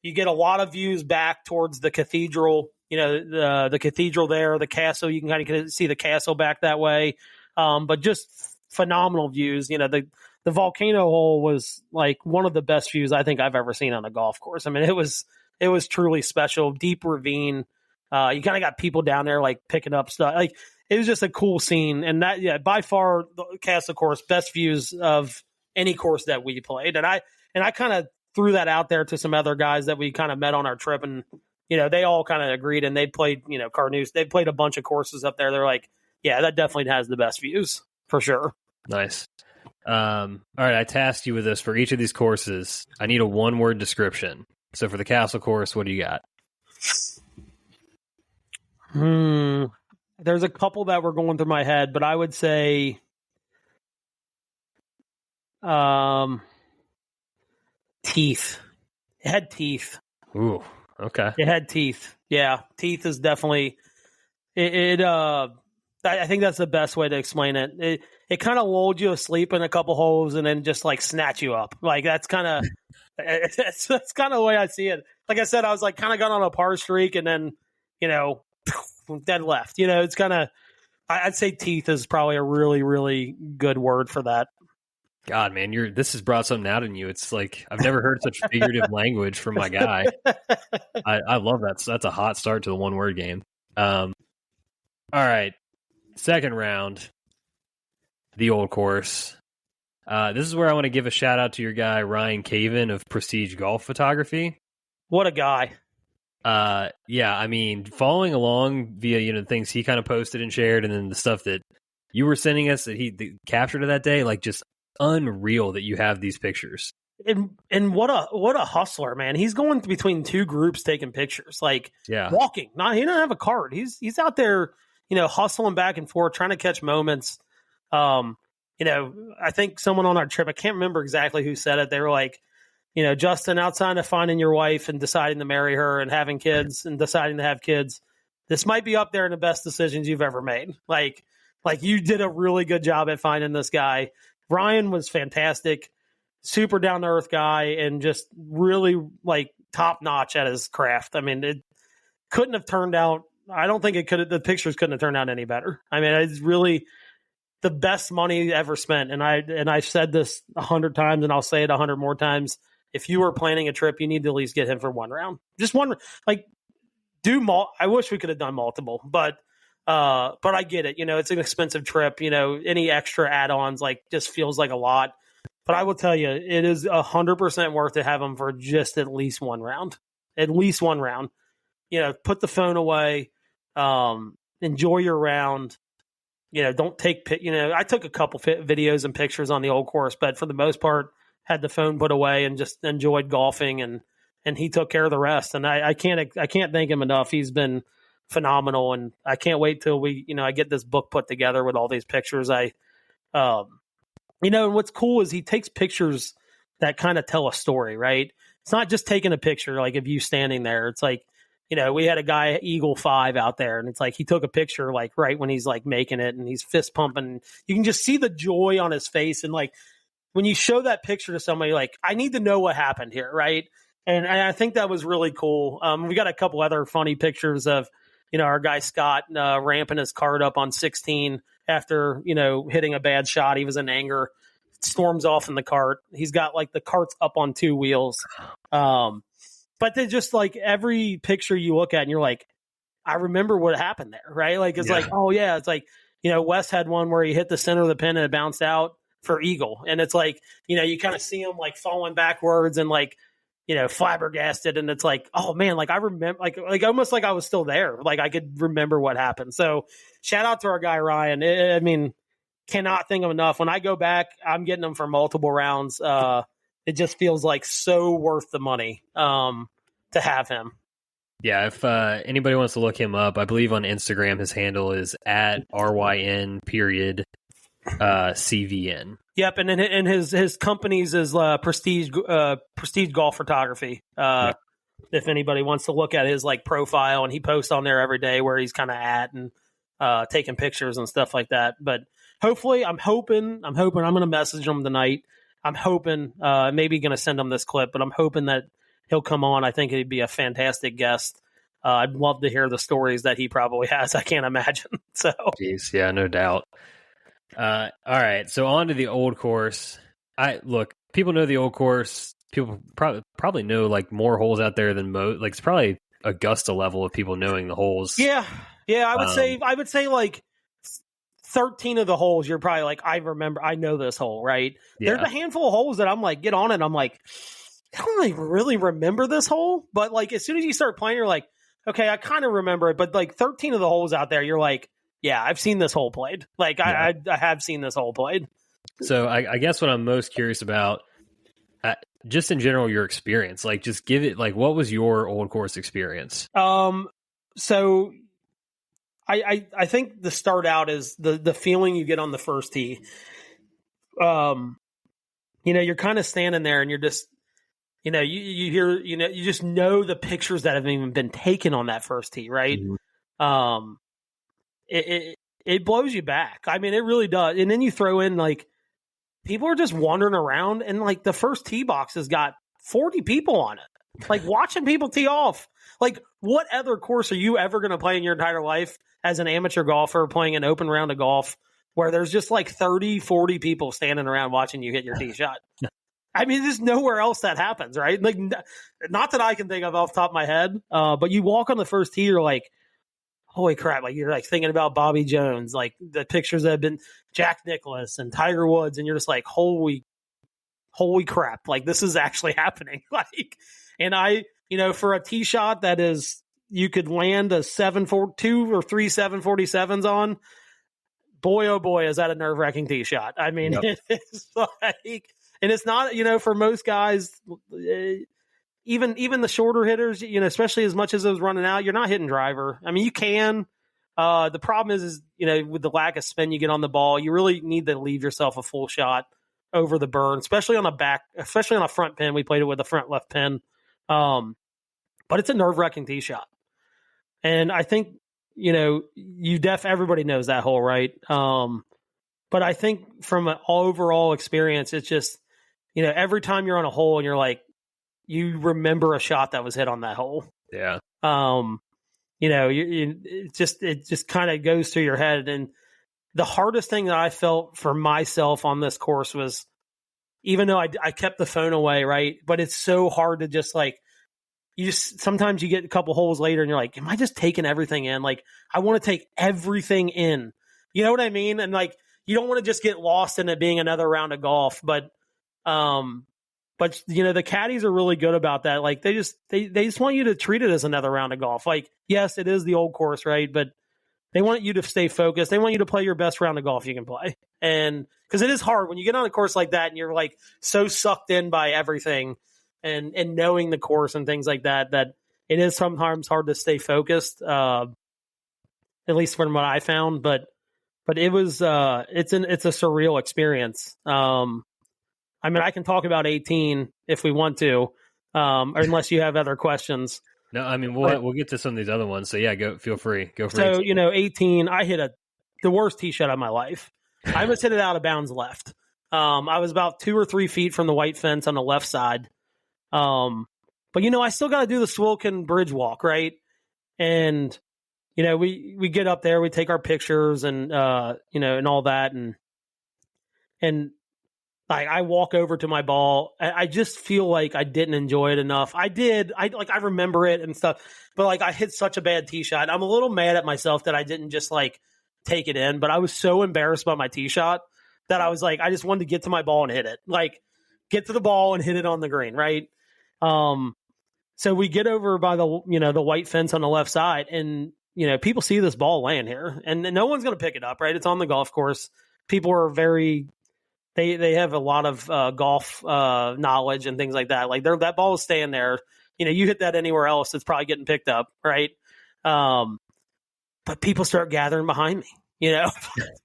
You get a lot of views back towards the cathedral, the cathedral there, the castle. You can kind of see the castle back that way. But just phenomenal views. The volcano hole was like one of the best views I think I've ever seen on a golf course. I mean, it was truly special. Deep ravine. You kind of got people down there like picking up stuff. Like it was just a cool scene. And that, by far the castle course, best views of any course that we played. And I kind of threw that out there to some other guys that we kind of met on our trip, and they all kind of agreed, and they played Carnouse. They played a bunch of courses up there. They're like, yeah, that definitely has the best views for sure. Nice. All right, I tasked you with this for each of these courses. I need a one-word description. So for the castle course, what do you got? There's a couple that were going through my head, but I would say Teeth. It had teeth. Ooh, okay. It had teeth. Yeah, teeth is definitely it. I think that's the best way to explain it. It kind of lulled you asleep in a couple holes and then just like snatch you up. Like that's kind of that's kind of the way I see it. Like I said, I was like kind of got on a par streak and then dead left. It's kind of. I'd say teeth is probably a really, really good word for that. God, man, this has brought something out in you. It's like I've never heard such figurative language from my guy. I love that. So that's a hot start to the one-word game. All right, second round, the old course. This is where I want to give a shout out to your guy Ryan Caven of Prestige Golf Photography. What a guy! Yeah, I mean, following along via the things he kind of posted and shared, and then the stuff that you were sending us that he captured of that day, like just unreal that you have these pictures. And what a hustler, man! He's going between two groups taking pictures, like walking. He doesn't have a cart. He's out there, hustling back and forth, trying to catch moments. I think someone on our trip, I can't remember exactly who said it. They were like, Justin, outside of finding your wife and deciding to marry her and having kids and deciding to have kids, this might be up there in the best decisions you've ever made. Like you did a really good job at finding this guy. Ryan was fantastic, super down to earth guy, and just really like top notch at his craft. I mean, it couldn't have turned out. I don't think the pictures couldn't have turned out any better. I mean, it's really the best money ever spent. And I've said this 100 times and I'll say it 100 more times. If you were planning a trip, you need to at least get him for one round. Just one, like I wish we could have done multiple, but I get it. It's an expensive trip. Any extra add-ons just feels like a lot. But I will tell you, it is 100% worth to have him for just at least one round. At least one round. Put the phone away. Enjoy your round. Don't take. I took a couple videos and pictures on the old course, but for the most part, had the phone put away and just enjoyed golfing, and he took care of the rest. And I can't thank him enough. He's been phenomenal, and I can't wait till I get this book put together with all these pictures. And what's cool is he takes pictures that kind of tell a story, right? It's not just taking a picture like of you standing there. It's like, we had a guy Eagle 5 out there, and it's like he took a picture like right when he's like making it, and he's fist pumping. You can just see the joy on his face, and like when you show that picture to somebody, like, I need to know what happened here, right? And I think that was really cool. We got a couple other funny pictures of, our guy Scott ramping his cart up on 16 after, hitting a bad shot. He was in anger, storms off in the cart. He's got like the cart's up on two wheels. But then just like every picture you look at and you're like, I remember what happened there, right? Like, it's like, oh yeah, it's like, Wes had one where he hit the center of the pin and it bounced out for eagle. And it's like, you kind of see him like falling backwards and like, flabbergasted. And it's like, oh man, like I remember, like almost like I was still there. Like I could remember what happened. So shout out to our guy, Ryan. I mean, cannot think of enough. When I go back, I'm getting them for multiple rounds. It just feels like so worth the money to have him. Yeah, if anybody wants to look him up, I believe on Instagram his handle is @RYN CVN. Yep, and his company's is Prestige Golf Photography. If anybody wants to look at his like profile, and he posts on there every day where he's kind of at and taking pictures and stuff like that. But hopefully, I'm hoping I'm going to message him tonight. I'm hoping maybe going to send him this clip, but I'm hoping that he'll come on. I think he'd be a fantastic guest. I'd love to hear the stories that he probably has. I can't imagine. So, jeez, yeah, no doubt. All right, so on to the old course. People know the old course. People probably know like more holes out there than most. Like it's probably Augusta level of people knowing the holes. Yeah. I would say like 13 of the holes. You're probably like, I know this hole, right? Yeah. There's a handful of holes that I'm like, get on it. I'm like, I don't like really remember this hole, but like as soon as you start playing, you're like, okay, I kind of remember it. But like 13 of the holes out there, you're like, yeah, I've seen this hole played. Like yeah. I have seen this hole played. So I guess what I'm most curious about, just in general, your experience, like just give it, like, what was your old course experience? So I think the start out is the feeling you get on the first tee. you're kind of standing there and you're just, you hear, you just know the pictures that have even been taken on that first tee, right? Mm-hmm. It blows you back. I mean, it really does. And then you throw in like people are just wandering around, and like the first tee box has got 40 people on it, like watching people tee off. Like, what other course are you ever going to play in your entire life as an amateur golfer playing an open round of golf where there's just like 30, 40 people standing around watching you hit your tee shot? I mean, there's nowhere else that happens, right? Like, not that I can think of off the top of my head, but you walk on the first tee, you're like, holy crap. Like, you're like thinking about Bobby Jones, like the pictures that have been Jack Nicklaus and Tiger Woods. And you're just like, holy crap. Like, this is actually happening. Like, and for a tee shot that is, you could land a 2 or 3 747s on, boy, oh boy, is that a nerve-wracking tee shot. I mean, yep. It's like, and it's not, for most guys, even the shorter hitters, especially as much as it was running out, you're not hitting driver. I mean, you can. The problem is, with the lack of spin you get on the ball, you really need to leave yourself a full shot over the burn, especially on a front pin. We played it with a front left pin. But it's a nerve-wracking tee shot. And I think, everybody knows that hole, right? But I think from an overall experience, it's just, every time you're on a hole and you're like, you remember a shot that was hit on that hole. Yeah. It just kind of goes through your head. And the hardest thing that I felt for myself on this course was, even though I kept the phone away, right? But it's so hard to just like, sometimes you get a couple holes later and you're like, am I just taking everything in? Like, I want to take everything in. You know what I mean? And like, you don't want to just get lost in it being another round of golf, but the caddies are really good about that. Like, they just want you to treat it as another round of golf. Like, yes, it is the old course, right? But they want you to stay focused. They want you to play your best round of golf you can play. And because it is hard when you get on a course like that and you're like so sucked in by everything and knowing the course and things like that, that it is sometimes hard to stay focused, at least from what I found. But it was, it's a surreal experience. I mean, I can talk about 18 if we want to, or unless you have other questions. No, I mean, we'll get to some of these other ones. So yeah, feel free. Go for it. So, 18, I hit the worst tee shot of my life. I almost hit it out of bounds left. I was about 2 or 3 feet from the white fence on the left side. But I still got to do the Swilken bridge walk, right? And, we get up there, we take our pictures and, and all that. And like, I walk over to my ball. I just feel like I didn't enjoy it enough. I did. I remember it and stuff, but like, I hit such a bad tee shot. I'm a little mad at myself that I didn't just like take it in, but I was so embarrassed by my tee shot that I was like, I just wanted to get to my ball and hit it. Like, get to the ball and hit it on the green, right? So we get over by the, the white fence on the left side, and, people see this ball laying here, and no one's going to pick it up, right? It's on the golf course. People are they have a lot of golf knowledge and things like that. Like, that ball is staying there. You hit that anywhere else, it's probably getting picked up, right? But people start gathering behind me.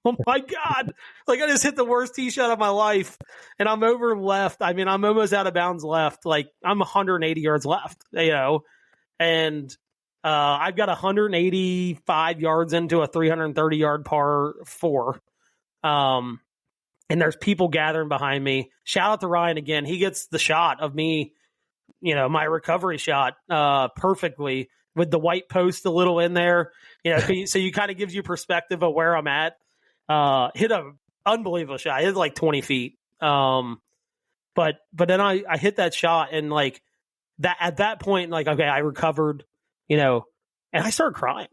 Oh my God. Like, I just hit the worst tee shot of my life, and I'm over left. I mean, I'm almost out of bounds left. Like, I'm 180 yards left, and I've got 185 yards into a 330 yard par 4. And there's people gathering behind me. Shout out to Ryan again. He gets the shot of me, my recovery shot, perfectly, with the white post a little in there, so you kind of gives you perspective of where I'm at. Hit a unbelievable shot. I hit like 20 feet. But then I hit that shot, and like that at that point, like, okay, I recovered, and I started crying.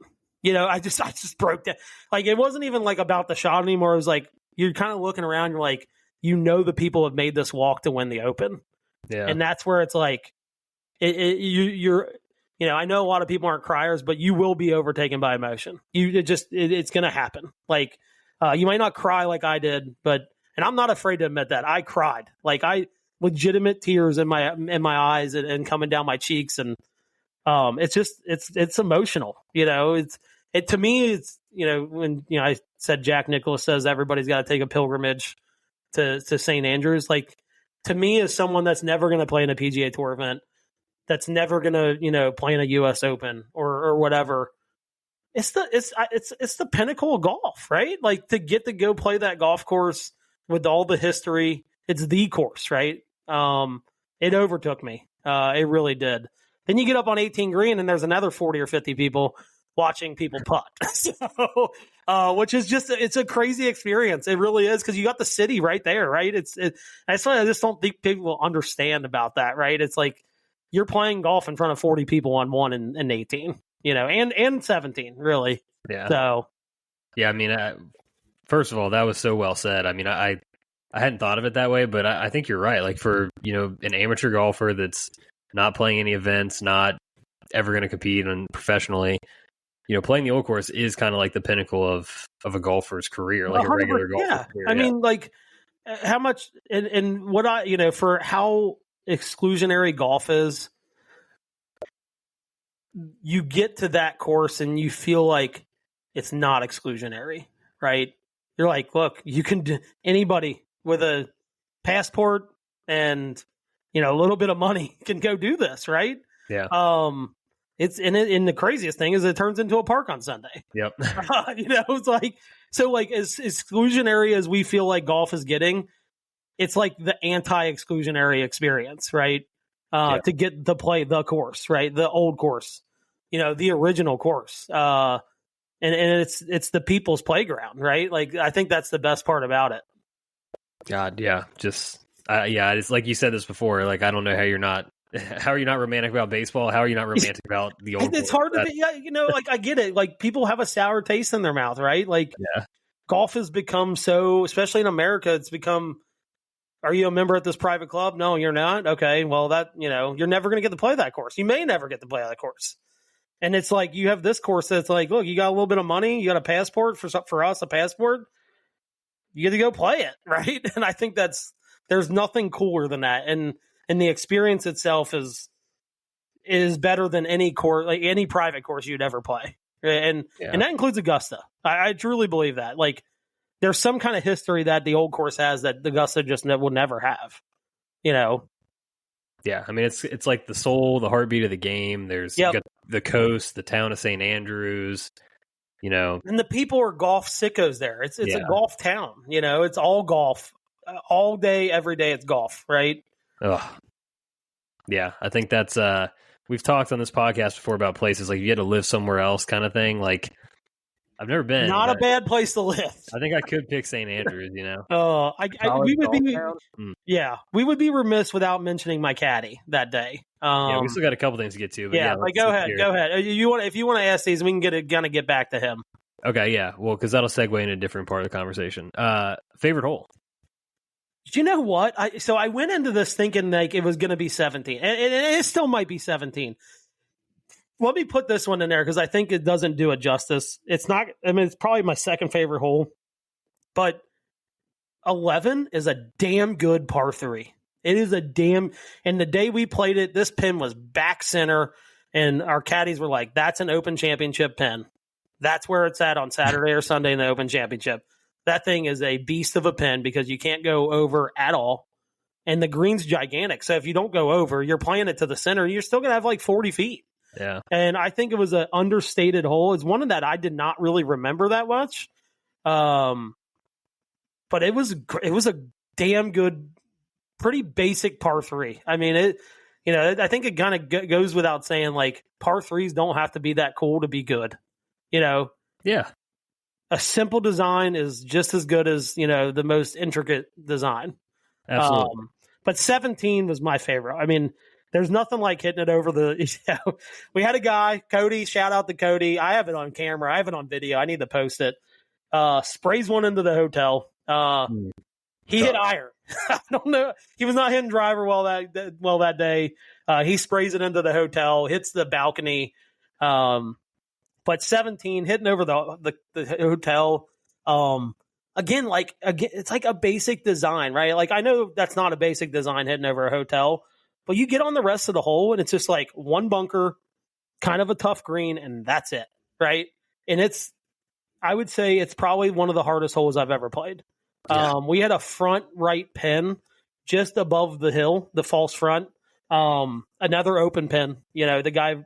I just broke down. Like, it wasn't even like about the shot anymore. It was like, you're kind of looking around, you're like, the people have made this walk to win the Open. Yeah. And that's where it's like, you're I know a lot of people aren't criers, but you will be overtaken by emotion. It's going to happen. Like, you might not cry like I did, and I'm not afraid to admit that I cried. Like, legitimate tears in my eyes and coming down my cheeks. And, it's emotional, to me, it's, when, I said Jack Nicklaus says everybody's got to take a pilgrimage to St. Andrews. Like, to me, as someone that's never going to play in a PGA Tour event, that's never going to, play in a U.S. Open or whatever, it's the pinnacle of golf, right? Like, to get to go play that golf course with all the history, it's the course, right? It overtook me. It really did. Then you get up on 18 green and there's another 40 or 50 people watching people putt. So, which is it's a crazy experience. It really is, because you got the city right there, right? That's why I just don't think people understand about that, right? It's like you're playing golf in front of 40 people on 1 and 18, and 17, really. Yeah. So, yeah, I mean, first of all, that was so well said. I mean, I hadn't thought of it that way, but I think you're right. Like, for, an amateur golfer that's not playing any events, not ever going to compete professionally, playing the old course is kind of like the pinnacle of a golfer's career, like a regular golfer's career. I mean, like, how much and what for how exclusionary golf is, you get to that course and you feel like it's not exclusionary, right? You're like, look, you can anybody with a passport and a little bit of money can go do this, right? Yeah. It's and the craziest thing is it turns into a park on Sunday. Yep. It's like, so, like, as exclusionary as we feel like golf is getting, it's like the anti-exclusionary experience, right? To get to play the course, right? The old course, the original course. And it's the people's playground, right? Like, I think that's the best part about it. God, yeah. Just, it's like you said this before. Like, I don't know how you're not romantic about baseball. How are you not romantic about the old? It's hard to be, like, I get it. Like, people have a sour taste in their mouth, right? Like, golf has become so, especially in America, it's become, are you a member at this private club? No, you're not. Okay. Well, that, you're never going to get to play that course. You may never get to play that course. And it's like, you have this course that's like, look, you got a little bit of money. You got a passport for us, a passport. You get to go play it. Right. And I think there's nothing cooler than that. And the experience itself is better than any course, like any private course you'd ever play. And that includes Augusta. I truly believe that. Like, there's some kind of history that the old course has that Augusta just will never have. Yeah, I mean, it's like the soul, the heartbeat of the game. There's you got the coast, the town of St. Andrews, And the people are golf sickos there. It's a golf town, It's all golf. All day, every day, it's golf, right? Ugh. Yeah, I think that's we've talked on this podcast before about places like you had to live somewhere else kind of thing. Like, I've never been. Not a bad place to live. I think I could pick St. Andrews, we would be remiss without mentioning my caddy that day. We still got a couple things to get to. But go ahead. If you want to ask these, we can get back to him. Okay, yeah. Well, because that'll segue into a different part of the conversation. Favorite hole? You know what? I went into this thinking like it was going to be 17, and it still might be 17. Let me put this one in there because I think it doesn't do it justice. It's not. I mean, it's probably my second favorite hole, but 11 is a damn good par 3. It is a damn. And the day we played it, this pin was back center, and our caddies were like, "That's an Open Championship pin. That's where it's at on Saturday or Sunday in the Open Championship." That thing is a beast of a pin because you can't go over at all. And the green's gigantic. So if you don't go over, you're playing it to the center. You're still going to have like 40 feet. Yeah. And I think it was an understated hole. It's one that I did not really remember that much. But it was a damn good, pretty basic par 3. I mean, I think it kind of goes without saying, like, par 3s don't have to be that cool to be good. Yeah. A simple design is just as good as, the most intricate design. Absolutely. But 17 was my favorite. I mean, there's nothing like hitting it over the, we had a guy, Cody, shout out to Cody. I have it on camera. I have it on video. I need to post it. Sprays one into the hotel. He hit iron. I don't know. He was not hitting driver well that day. He sprays it into the hotel, hits the balcony. But 17 hitting over the hotel. Again, it's like a basic design, right? Like, I know that's not a basic design hitting over a hotel, but you get on the rest of the hole and it's just like one bunker, kind of a tough green, and that's it, right? And I would say it's probably one of the hardest holes I've ever played. Yeah. We had a front right pin just above the hill, the false front. Another open pin. The guy,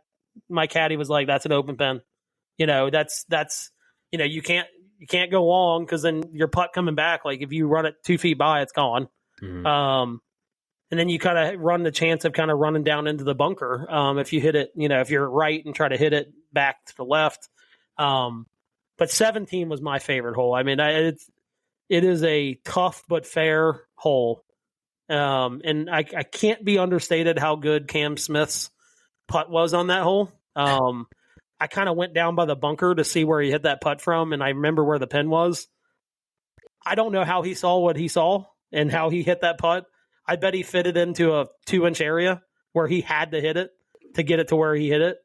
my caddy, was like, "That's an open pin." That's you can't go long because then your putt coming back. Like if you run it 2 feet by, it's gone. Mm-hmm. And then you kind of run the chance of kind of running down into the bunker if you hit it, if you're right and try to hit it back to the left. But 17 was my favorite hole. I mean, it is a tough but fair hole. And I can't be understated how good Cam Smith's putt was on that hole. I kind of went down by the bunker to see where he hit that putt from, and I remember where the pin was. I don't know how he saw what he saw and how he hit that putt. I bet he fitted into a 2-inch area where he had to hit it to get it to where he hit it.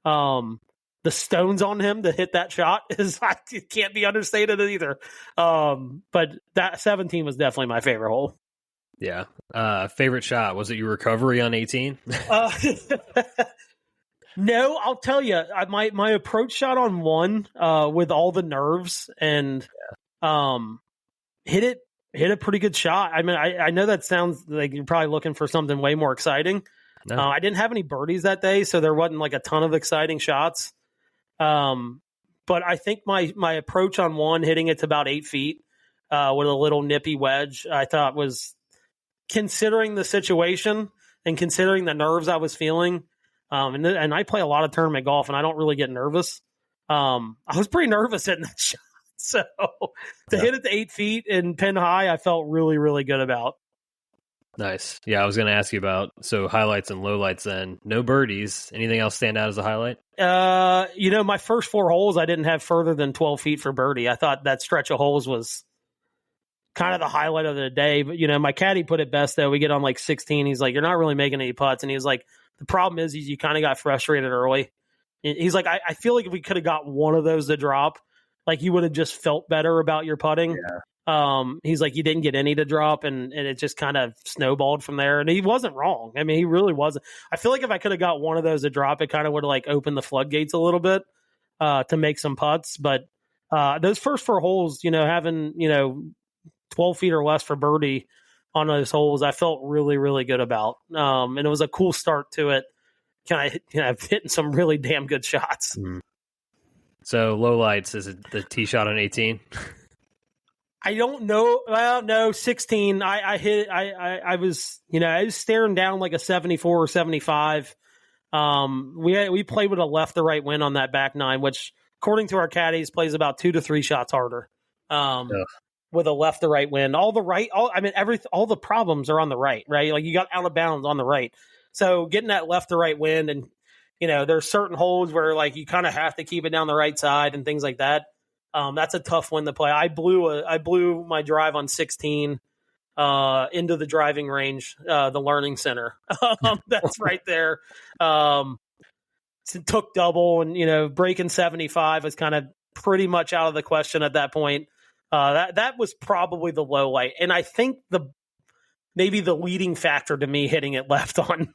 The stones on him to hit that shot it can't be understated either. But that 17 was definitely my favorite hole. Yeah. Favorite shot, was it your recovery on 18? No, I'll tell you, my approach shot on 1 with all the nerves and hit a pretty good shot. I mean, I know that sounds like you're probably looking for something way more exciting. No. I didn't have any birdies that day, so there wasn't like a ton of exciting shots. But I think my approach on 1, hitting it to about 8 feet with a little nippy wedge, I thought was, considering the situation and considering the nerves I was feeling, and I play a lot of tournament golf, and I don't really get nervous. I was pretty nervous hitting that shot. So to hit it to 8 feet and pin high, I felt really, really good about. Nice. Yeah, I was going to ask you about, so highlights and lowlights then. No birdies. Anything else stand out as a highlight? My first 4 holes, I didn't have further than 12 feet for birdie. I thought that stretch of holes was kind of the highlight of the day. But, my caddy put it best, though. We get on like 16. He's like, "You're not really making any putts." And he was like, "The problem is you kind of got frustrated early." He's like, I feel like if we could have got one of those to drop, like you would have just felt better about your putting. Yeah. He's like, you didn't get any to drop, and it just kind of snowballed from there. And he wasn't wrong. I mean, he really wasn't. I feel like if I could have got one of those to drop, it kind of would have like opened the floodgates a little bit to make some putts. But those first 4 holes, having 12 feet or less for birdie on those holes, I felt really, really good about. And it was a cool start to it. Kind of hitting some really damn good shots. Mm. So lowlights, is it the tee shot on 18? I don't know. Well, no, 16. I hit. I was staring down like a 74 or 75. We played with a left to right wind on that back 9, which according to our caddies plays about 2 to 3 shots harder. With a left to right wind, all the problems are on the right. Like you got out of bounds on the right. So getting that left to right wind, and there's certain holes where like you kind of have to keep it down the right side and things like that. That's a tough one to play. I blew my drive on 16 into the driving range, the learning center. That's right there. It took double, and breaking 75 was kind of pretty much out of the question at that point. That was probably the low light, and I think maybe the leading factor to me hitting it left on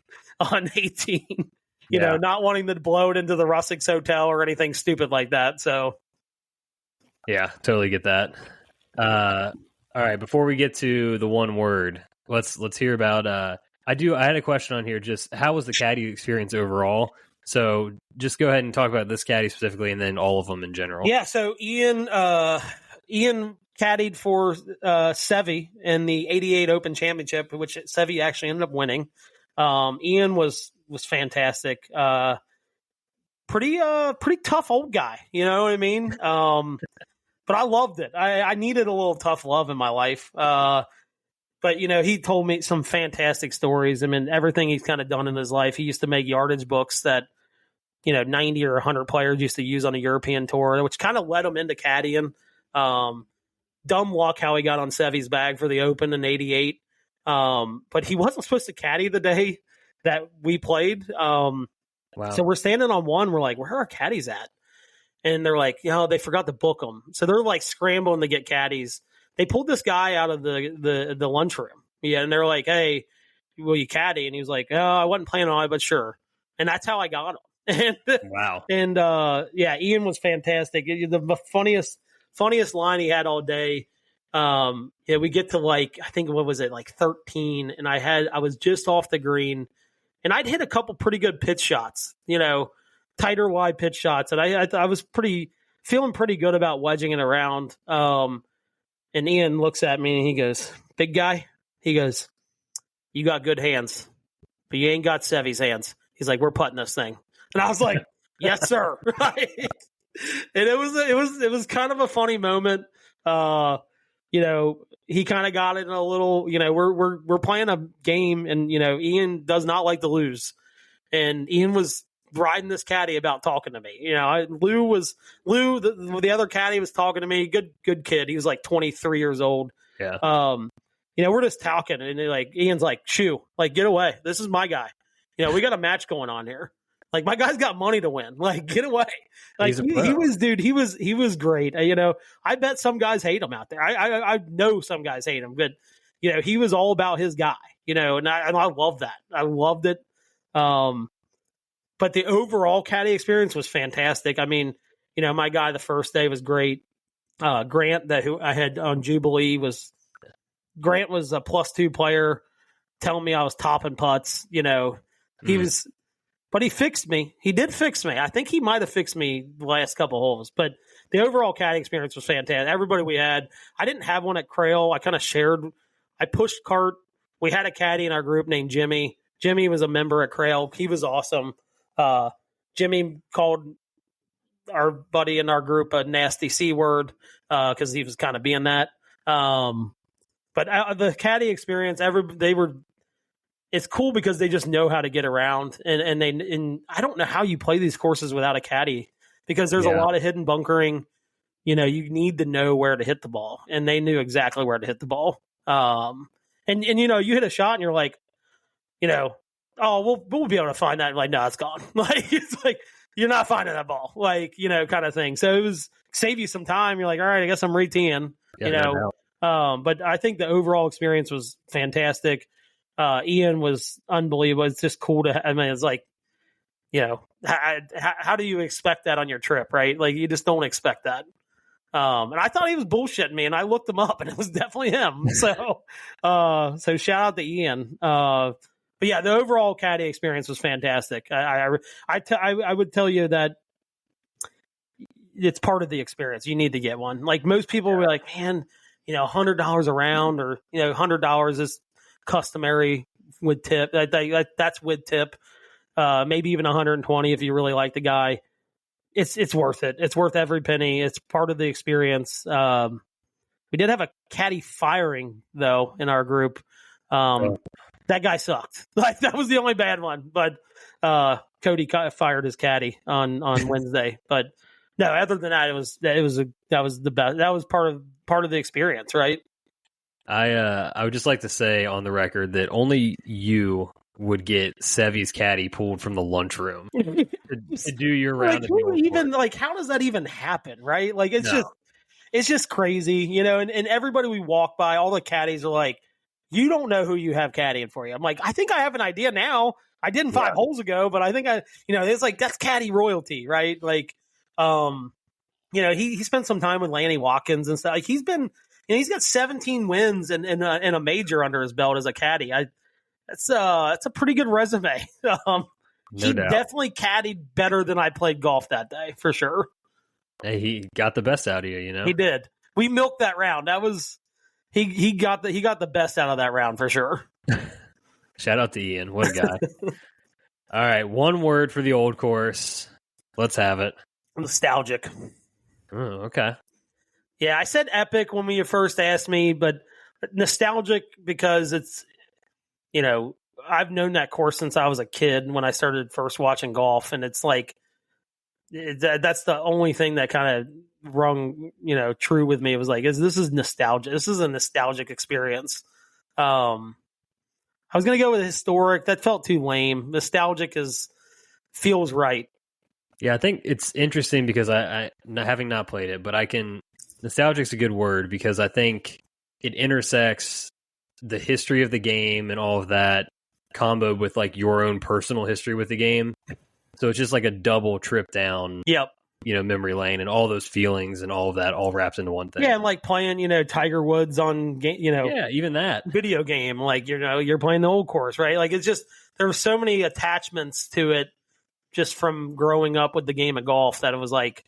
18. Not wanting to blow it into the Russix Hotel or anything stupid like that. So, yeah, totally get that. All right, before we get to the one word, let's hear about. I had a question on here. Just how was the caddy experience overall? So, just go ahead and talk about this caddy specifically, and then all of them in general. Yeah. So Ian caddied for Seve in the '88 Open Championship, which Seve actually ended up winning. Ian was fantastic. Pretty tough old guy. You know what I mean? But I loved it. I needed a little tough love in my life. But he told me some fantastic stories. I mean, everything he's kind of done in his life. He used to make yardage books that 90 or 100 players used to use on a European tour, which kind of led him into caddying. Dumb luck how he got on Seve's bag for the Open in '88. But he wasn't supposed to caddy the day that we played. Wow. So we're standing on one. We're like, where are our caddies at? And they're like, they forgot to book them. So they're like scrambling to get caddies. They pulled this guy out of the lunchroom. Yeah. And they're like, hey, will you caddy? And he was like, oh, I wasn't planning on it, but sure. And that's how I got him. Wow. And Ian was fantastic. The funniest line he had all day. we get to like, I think, what was it, like 13, and I was just off the green, and I'd hit a couple pretty good pitch shots, tighter wide pitch shots, and I was feeling pretty good about wedging it around. And Ian looks at me and he goes, "Big guy," he goes, "You got good hands, but you ain't got Sevy's hands." He's like, "We're putting this thing," and I was like, "Yes, sir." Right? And it was kind of a funny moment. He kind of got it in a little, we're playing a game, and Ian does not like to lose, and Ian was riding this caddy about talking to me. Lou, the other caddy, was talking to me. Good kid. He was like 23 years old. Yeah. We're just talking, and Ian's like, "Shoo, like, get away. This is my guy. We got a match going on here. Like, my guy's got money to win. Like, get away." Like, he was great. I bet some guys hate him out there. I know some guys hate him, but he was all about his guy. And I love that. I loved it. But the overall caddy experience was fantastic. I mean, my guy the first day was great. Grant, who I had on Jubilee, was a +2 player, telling me I was topping putts. He was, but he fixed me. He did fix me. I think he might have fixed me the last couple holes. But the overall caddy experience was fantastic. Everybody we had, I didn't have one at Crail. I kind of shared. I pushed cart. We had a caddy in our group named Jimmy. Jimmy was a member at Crail. He was awesome. Jimmy called our buddy in our group a nasty C word because he was kind of being that. But the caddy experience, it's cool because they just know how to get around, and I don't know how you play these courses without a caddy, because there's a lot of hidden bunkering. You need to know where to hit the ball, and they knew exactly where to hit the ball. And you hit a shot and you're like, "Oh, we'll be able to find that." Like, no, it's gone. Like, it's like, you're not finding that ball, like, kind of thing. So it was save you some time. You're like, all right, I guess I'm re-teeing, but I think the overall experience was fantastic. Ian was unbelievable. It's just cool it's like, how do you expect that on your trip, right? Like, you just don't expect that. And I thought he was bullshitting me, and I looked him up, and it was definitely him. So shout out to Ian. But yeah, the overall caddy experience was fantastic. I would tell you that it's part of the experience. You need to get one. Like, most people were like, "Man, $100 a round, or $100 is customary with tip." That's with tip. Maybe even 120 if you really like the guy. It's worth it. It's worth every penny. It's part of the experience. We did have a caddy firing though in our group. That guy sucked. Like, that was the only bad one. But Cody fired his caddy on Wednesday. But no, other than that, that was the best. That was part of the experience, right? I would just like to say on the record that only you would get Sevy's caddy pulled from the lunchroom to do your round. Like, how does that even happen, right? Like, it's just crazy, and everybody we walk by, all the caddies are like, "You don't know who you have caddying for you." I'm like, "I think I have an idea now. I didn't 5 holes ago, but I think it's like, that's caddy royalty, right?" Like, he spent some time with Lanny Watkins and stuff. Like, he's got 17 wins and a major under his belt as a caddy. That's a pretty good resume. He definitely caddied better than I played golf that day, for sure. Hey, he got the best out of you, He did. We milked that round. That was he got the best out of that round, for sure. Shout out to Ian. What a guy. All right, one word for the old course. Let's have it. Nostalgic. Oh, okay. Yeah, I said epic when you first asked me, but nostalgic because it's, I've known that course since I was a kid when I started first watching golf, and it's like, that's the only thing that kind of rung, true with me. It was like, this is nostalgia. This is a nostalgic experience. I was going to go with historic. That felt too lame. Nostalgic feels right. Yeah, I think it's interesting because I having not played it, but nostalgic's a good word because I think it intersects the history of the game and all of that comboed with like your own personal history with the game. So it's just like a double trip down. Yep. memory lane and all those feelings and all of that all wrapped into one thing. Yeah, and like playing, Tiger Woods on, yeah, even that video game, like, you're playing the old course, right? Like, it's just, there's so many attachments to it just from growing up with the game of golf that it was like,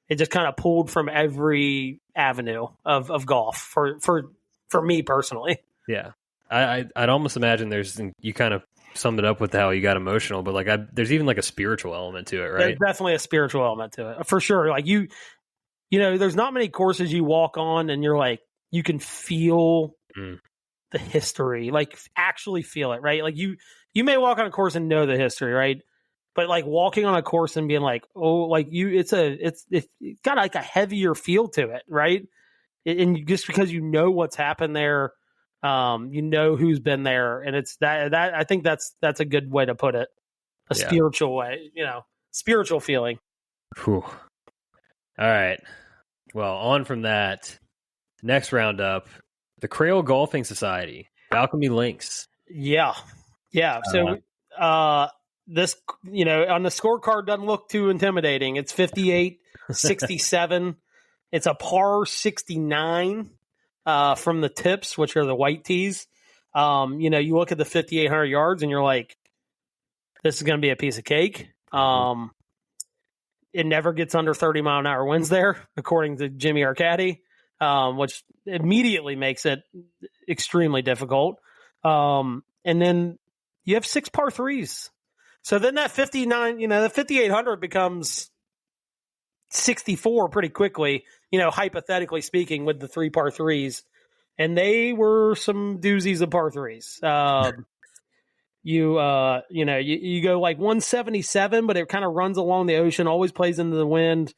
it just kind of pulled from every avenue of golf for me personally. Yeah. I'd almost imagine you kind of summed it up with how you got emotional, but like there's even like a spiritual element to it, right? There's definitely a spiritual element to it, for sure. Like there's not many courses you walk on and you're like, you can feel the history, like actually feel it, right? Like you may walk on a course and know the history, right? But like walking on a course and being like, oh, like it's got like a heavier feel to it, right? And just because what's happened there, who's been there, and it's that I think that's a good way to put it, spiritual way, spiritual feeling. Whew. All right. Well, on from that, next roundup, the Crail Golfing Society, Balcomie Links. Yeah. So, this, on the scorecard doesn't look too intimidating. It's 58, 67. It's a par 69 from the tips, which are the white tees. You look at the 5,800 yards and you're like, this is going to be a piece of cake. It never gets under 30-mile-an-hour winds there, according to Jimmy Arcadi, which immediately makes it extremely difficult. And then you have 6 par 3s. So then that 59, the 5,800 becomes 64 pretty quickly, hypothetically speaking, with the 3 par 3s. And they were some doozies of par 3s. You go like 177, but it kind of runs along the ocean, always plays into the wind.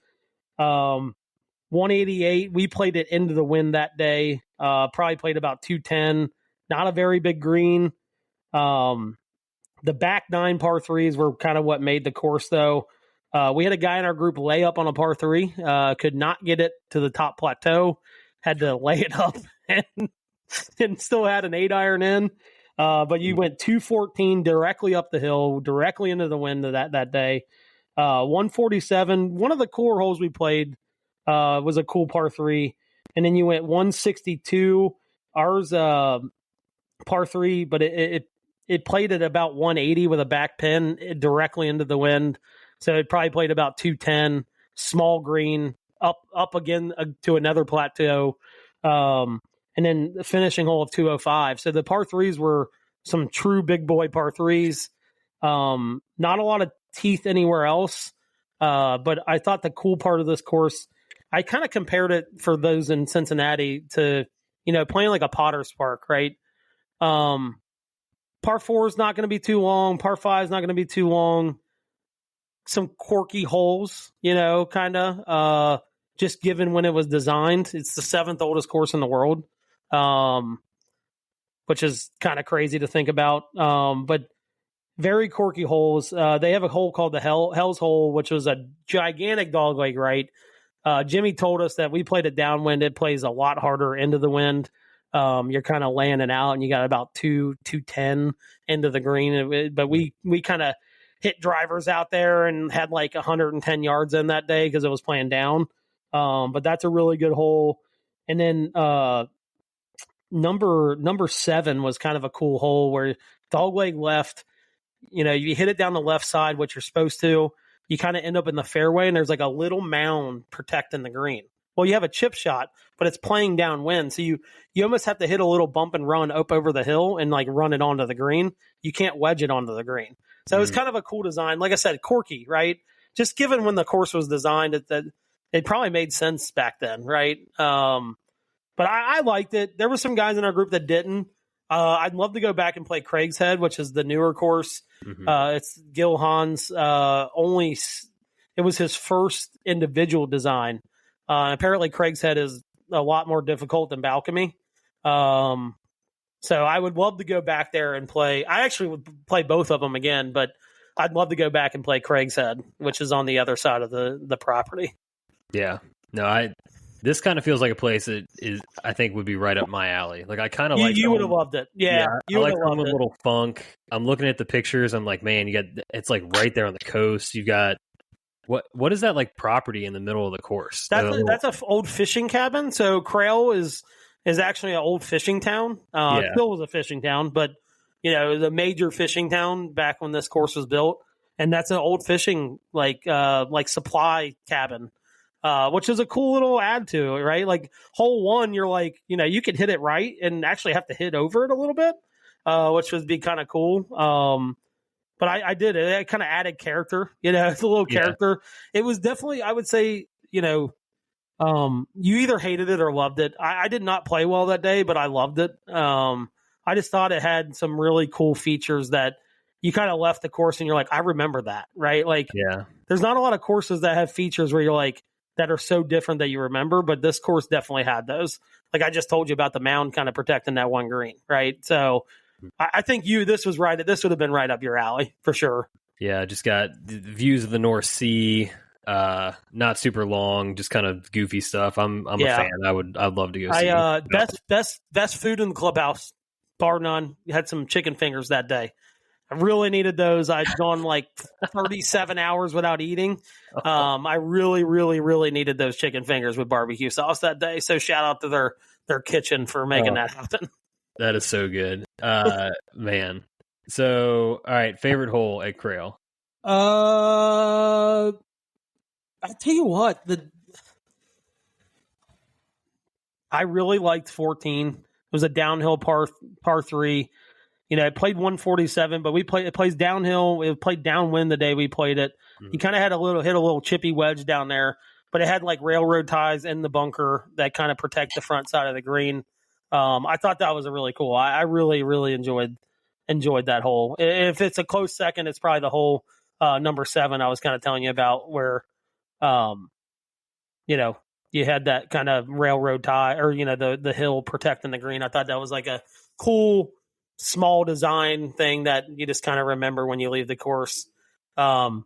188, we played it into the wind that day. Probably played about 210. Not a very big green. The back 9 par 3s were kind of what made the course, though. We had a guy in our group lay up on a par 3, could not get it to the top plateau, had to lay it up and still had an 8-iron in. But you went 214 directly up the hill, directly into the wind of that day. 147, one of the cooler holes we played was a cool par 3. And then you went 162, ours par 3, but it played at about 180 with a back pin directly into the wind. So it probably played about 210, small green, up again to another plateau. And then the finishing hole of 205. So the par 3s were some true big boy par 3s. Not a lot of teeth anywhere else. But I thought the cool part of this course, I kind of compared it for those in Cincinnati to, playing like a Potter's Park, right? Par 4 is not going to be too long. Par 5 is not going to be too long. Some quirky holes, kind of, just given when it was designed. It's the 7th oldest course in the world, which is kind of crazy to think about. But very quirky holes. They have a hole called the Hell's Hole, which was a gigantic dogleg, right? Jimmy told us that we played it downwind. It plays a lot harder into the wind. You're kind of laying it out and you got about 210 into the green. But we kind of hit drivers out there and had like 110 yards in that day because it was playing down. But that's a really good hole. And then number 7 was kind of a cool hole where dogleg left, you hit it down the left side, what you're supposed to. You kind of end up in the fairway and there's like a little mound protecting the green. Well, you have a chip shot, but it's playing downwind. So you almost have to hit a little bump and run up over the hill and like run it onto the green. You can't wedge it onto the green. So it was kind of a cool design. Like I said, quirky, right? Just given when the course was designed, it probably made sense back then, right? But I liked it. There were some guys in our group that didn't. I'd love to go back and play Craig's Head, which is the newer course. Mm-hmm. It's Gil Hahn's it was his first individual design. Apparently Craig's Head is a lot more difficult than Balcomie. So I would love to go back there and play. I actually would play both of them again, but I'd love to go back and play Craig's Head, which is on the other side of the property. Yeah. No, this kind of feels like a place that I think would be right up my alley. Like I kind of like you would have loved it. Yeah, I like some little funk. I'm looking at the pictures. I'm like, man, it's like right there on the coast. You've got What is that like property in the middle of the course? That's an old fishing cabin. So Crail is actually an old fishing town. It still was a fishing town, but it was a major fishing town back when this course was built. And that's an old fishing like supply cabin, which is a cool little add to it, right? Like hole 1, you're like, you could hit it right and actually have to hit over it a little bit, which would be kind of cool. But I did it. It kind of added character, it's a little character. It was definitely, I would say, you either hated it or loved it. I did not play well that day, but I loved it. I just thought it had some really cool features that you kind of left the course and you're like, I remember that, right? Like, there's not a lot of courses that have features where you're like, that are so different that you remember, but this course definitely had those. Like I just told you about the mound kind of protecting that one green, right? So I think this was right. This would have been right up your alley for sure. Yeah, just got views of the North Sea. Not super long, just kind of goofy stuff. I'm a fan. I'd love to go see. Best food in the clubhouse, bar none. You had some chicken fingers that day. I really needed those. I'd gone like 37 hours without eating. I really, really, really needed those chicken fingers with barbecue sauce that day. So shout out to their kitchen for making that happen. That is so good. Man. So, all right. Favorite hole at Crail? I'll tell you what. I really liked 14. It was a downhill par 3. It played 147, but it plays downhill. It played downwind the day we played it. You kind of hit a little chippy wedge down there, but it had like railroad ties in the bunker that kind of protect the front side of the green. I thought that was a really cool. I really, really enjoyed that hole. If it's a close second, it's probably the hole number 7 I was kind of telling you about, where you had that kind of railroad tie, or the hill protecting the green. I thought that was like a cool small design thing that you just kind of remember when you leave the course. There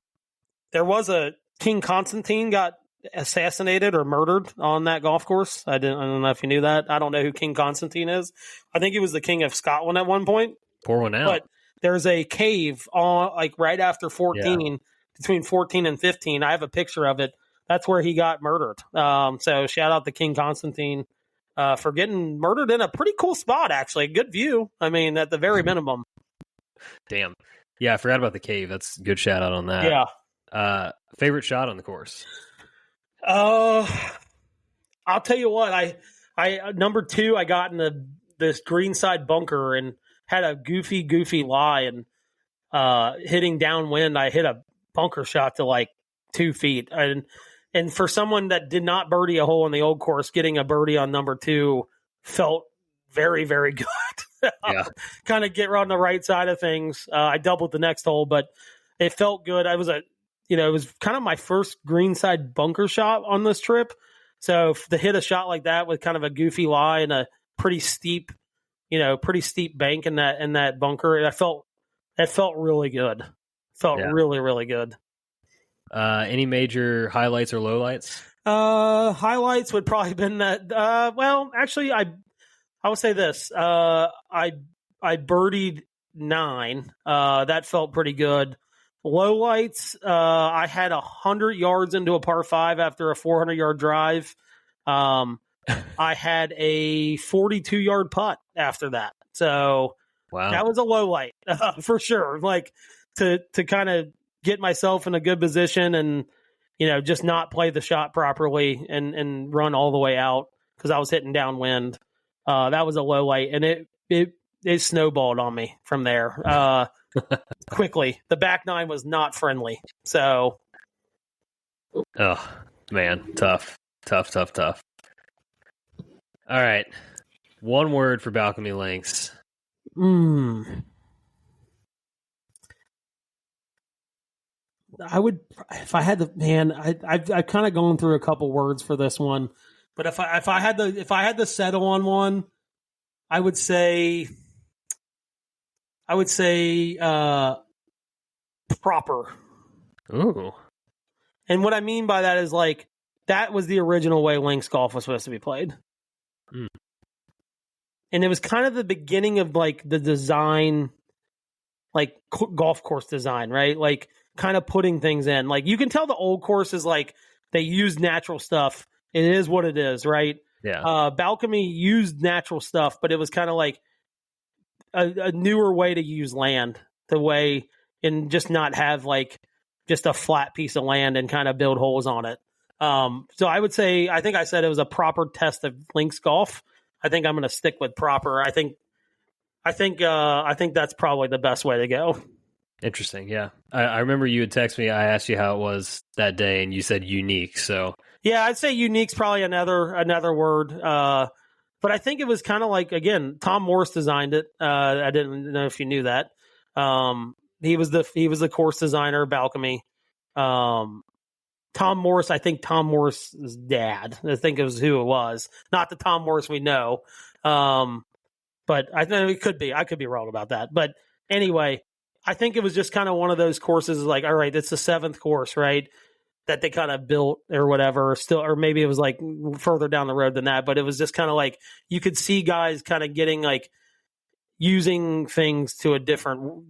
was a King Constantine got assassinated or murdered on that golf course. I don't know if you knew that. I don't know who King Constantine is. I think he was the king of Scotland at one point. Pour one out. But there's a cave on like right after 14, between 14 and 15. I have a picture of it. That's where he got murdered. So shout out to King Constantine for getting murdered in a pretty cool spot, actually. Good view. I mean, at the very minimum. Damn. Yeah, I forgot about the cave. That's a good shout out on that. Yeah. Favorite shot on the course? I'll tell you what. I number 2, I got in this greenside bunker and had a goofy lie, and hitting downwind, I hit a bunker shot to like 2 feet. And for someone that did not birdie a hole in the old course, getting a birdie on number 2 felt very, very good. Yeah. Kind of get on the right side of things. I doubled the next hole, but it felt good. It was kind of my first greenside bunker shot on this trip. So to hit a shot like that with kind of a goofy lie and a pretty steep bank in that bunker, that felt really good. Really, really good. Any major highlights or lowlights? Highlights would probably been that. Well, actually, I would say this. I birdied 9. That felt pretty good. Lowlights. I had 100 yards into a par 5 after a 400-yard drive. I had a 42-yard putt after that. So that was a low light for sure. Like to kind of get myself in a good position and, just not play the shot properly and run all the way out because I was hitting downwind. That was a low light, and it snowballed on me from there quickly. The back 9 was not friendly. So. Oh, man. Tough. All right. One word for Balcomie Links. I would, if I had to, man, I've kind of gone through a couple words for this one, but if I had to settle on one, I would say proper. Ooh. And what I mean by that is like, that was the original way links golf was supposed to be played. And it was kind of the beginning of like the design, like golf course design, right? Like kind of putting things in. Like you can tell the old course is like they use natural stuff. It is what it is, right? Yeah. Balcomie used natural stuff, but it was kind of like a newer way to use land, and just not have like just a flat piece of land and kind of build holes on it. So I would say, I think I said it was a proper test of links golf. I think I'm going to stick with proper. I think that's probably the best way to go. Interesting. Yeah. I remember you had texted me. I asked you how it was that day and you said unique. So yeah, I'd say unique's probably another word. But I think it was kind of like, again, Tom Morris designed it. I didn't know if you knew that. He was the course designer of Balcomie. Tom Morris, I think Tom Morris's dad. I think it was who it was. Not the Tom Morris we know. But I think it could be. I could be wrong about that. But anyway, I think it was just kind of one of those courses like, all right, it's the 7th course, right? That they kind of built or whatever, or maybe it was like further down the road than that. But it was just kind of like you could see guys kind of getting like using things to a different,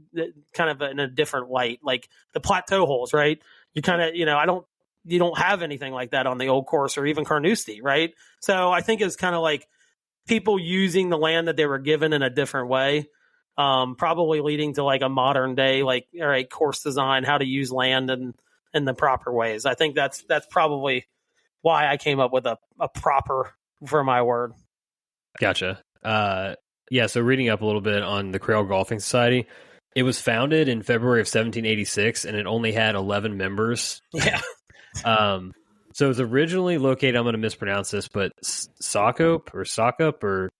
kind of in a different light, like the plateau holes, right? You kind of, you don't have anything like that on the old course or even Carnoustie, right? So I think it's kind of like people using the land that they were given in a different way, probably leading to like a modern day, like, all right, course design, how to use land and in the proper ways. I think that's probably why I came up with a proper for my word. Gotcha. Yeah, so reading up a little bit on the Crail Golfing Society, it was founded in February of 1786 and it only had 11 members. Yeah. So it was originally located, I'm going to mispronounce this, but Sokup or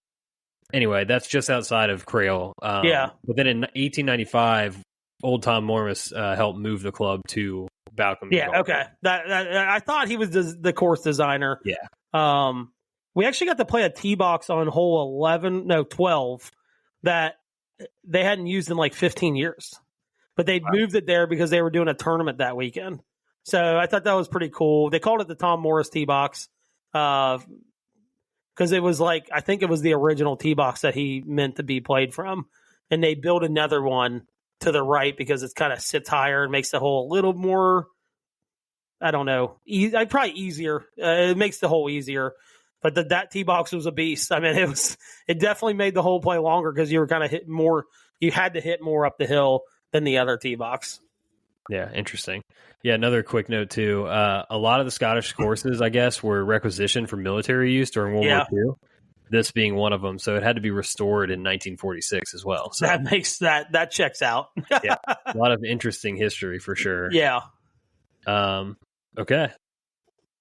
anyway, that's just outside of Crail. Yeah. But then in 1895, old Tom Morris helped move the club to Balcomie. Yeah, okay. That I thought he was the course designer. Yeah. We actually got to play a tee box on hole 12 that they hadn't used in like 15 years. But they'd moved it there because they were doing a tournament that weekend. So I thought that was pretty cool. They called it the Tom Morris tee box because it was like, I think it was the original tee box that he meant to be played from. And they built another one to the right because it kind of sits higher and makes the hole a little more, I don't know, probably easier. It makes the hole easier. But that tee box was a beast. I mean, it definitely made the hole play longer because you were kind of hitting more. You had to hit more up the hill than the other tee box. Yeah, interesting. Yeah, another quick note too. A lot of the Scottish courses, I guess, were requisitioned for military use during World War II. This being one of them, so it had to be restored in 1946 as well. So that makes that checks out. Yeah, a lot of interesting history for sure. Yeah. Okay.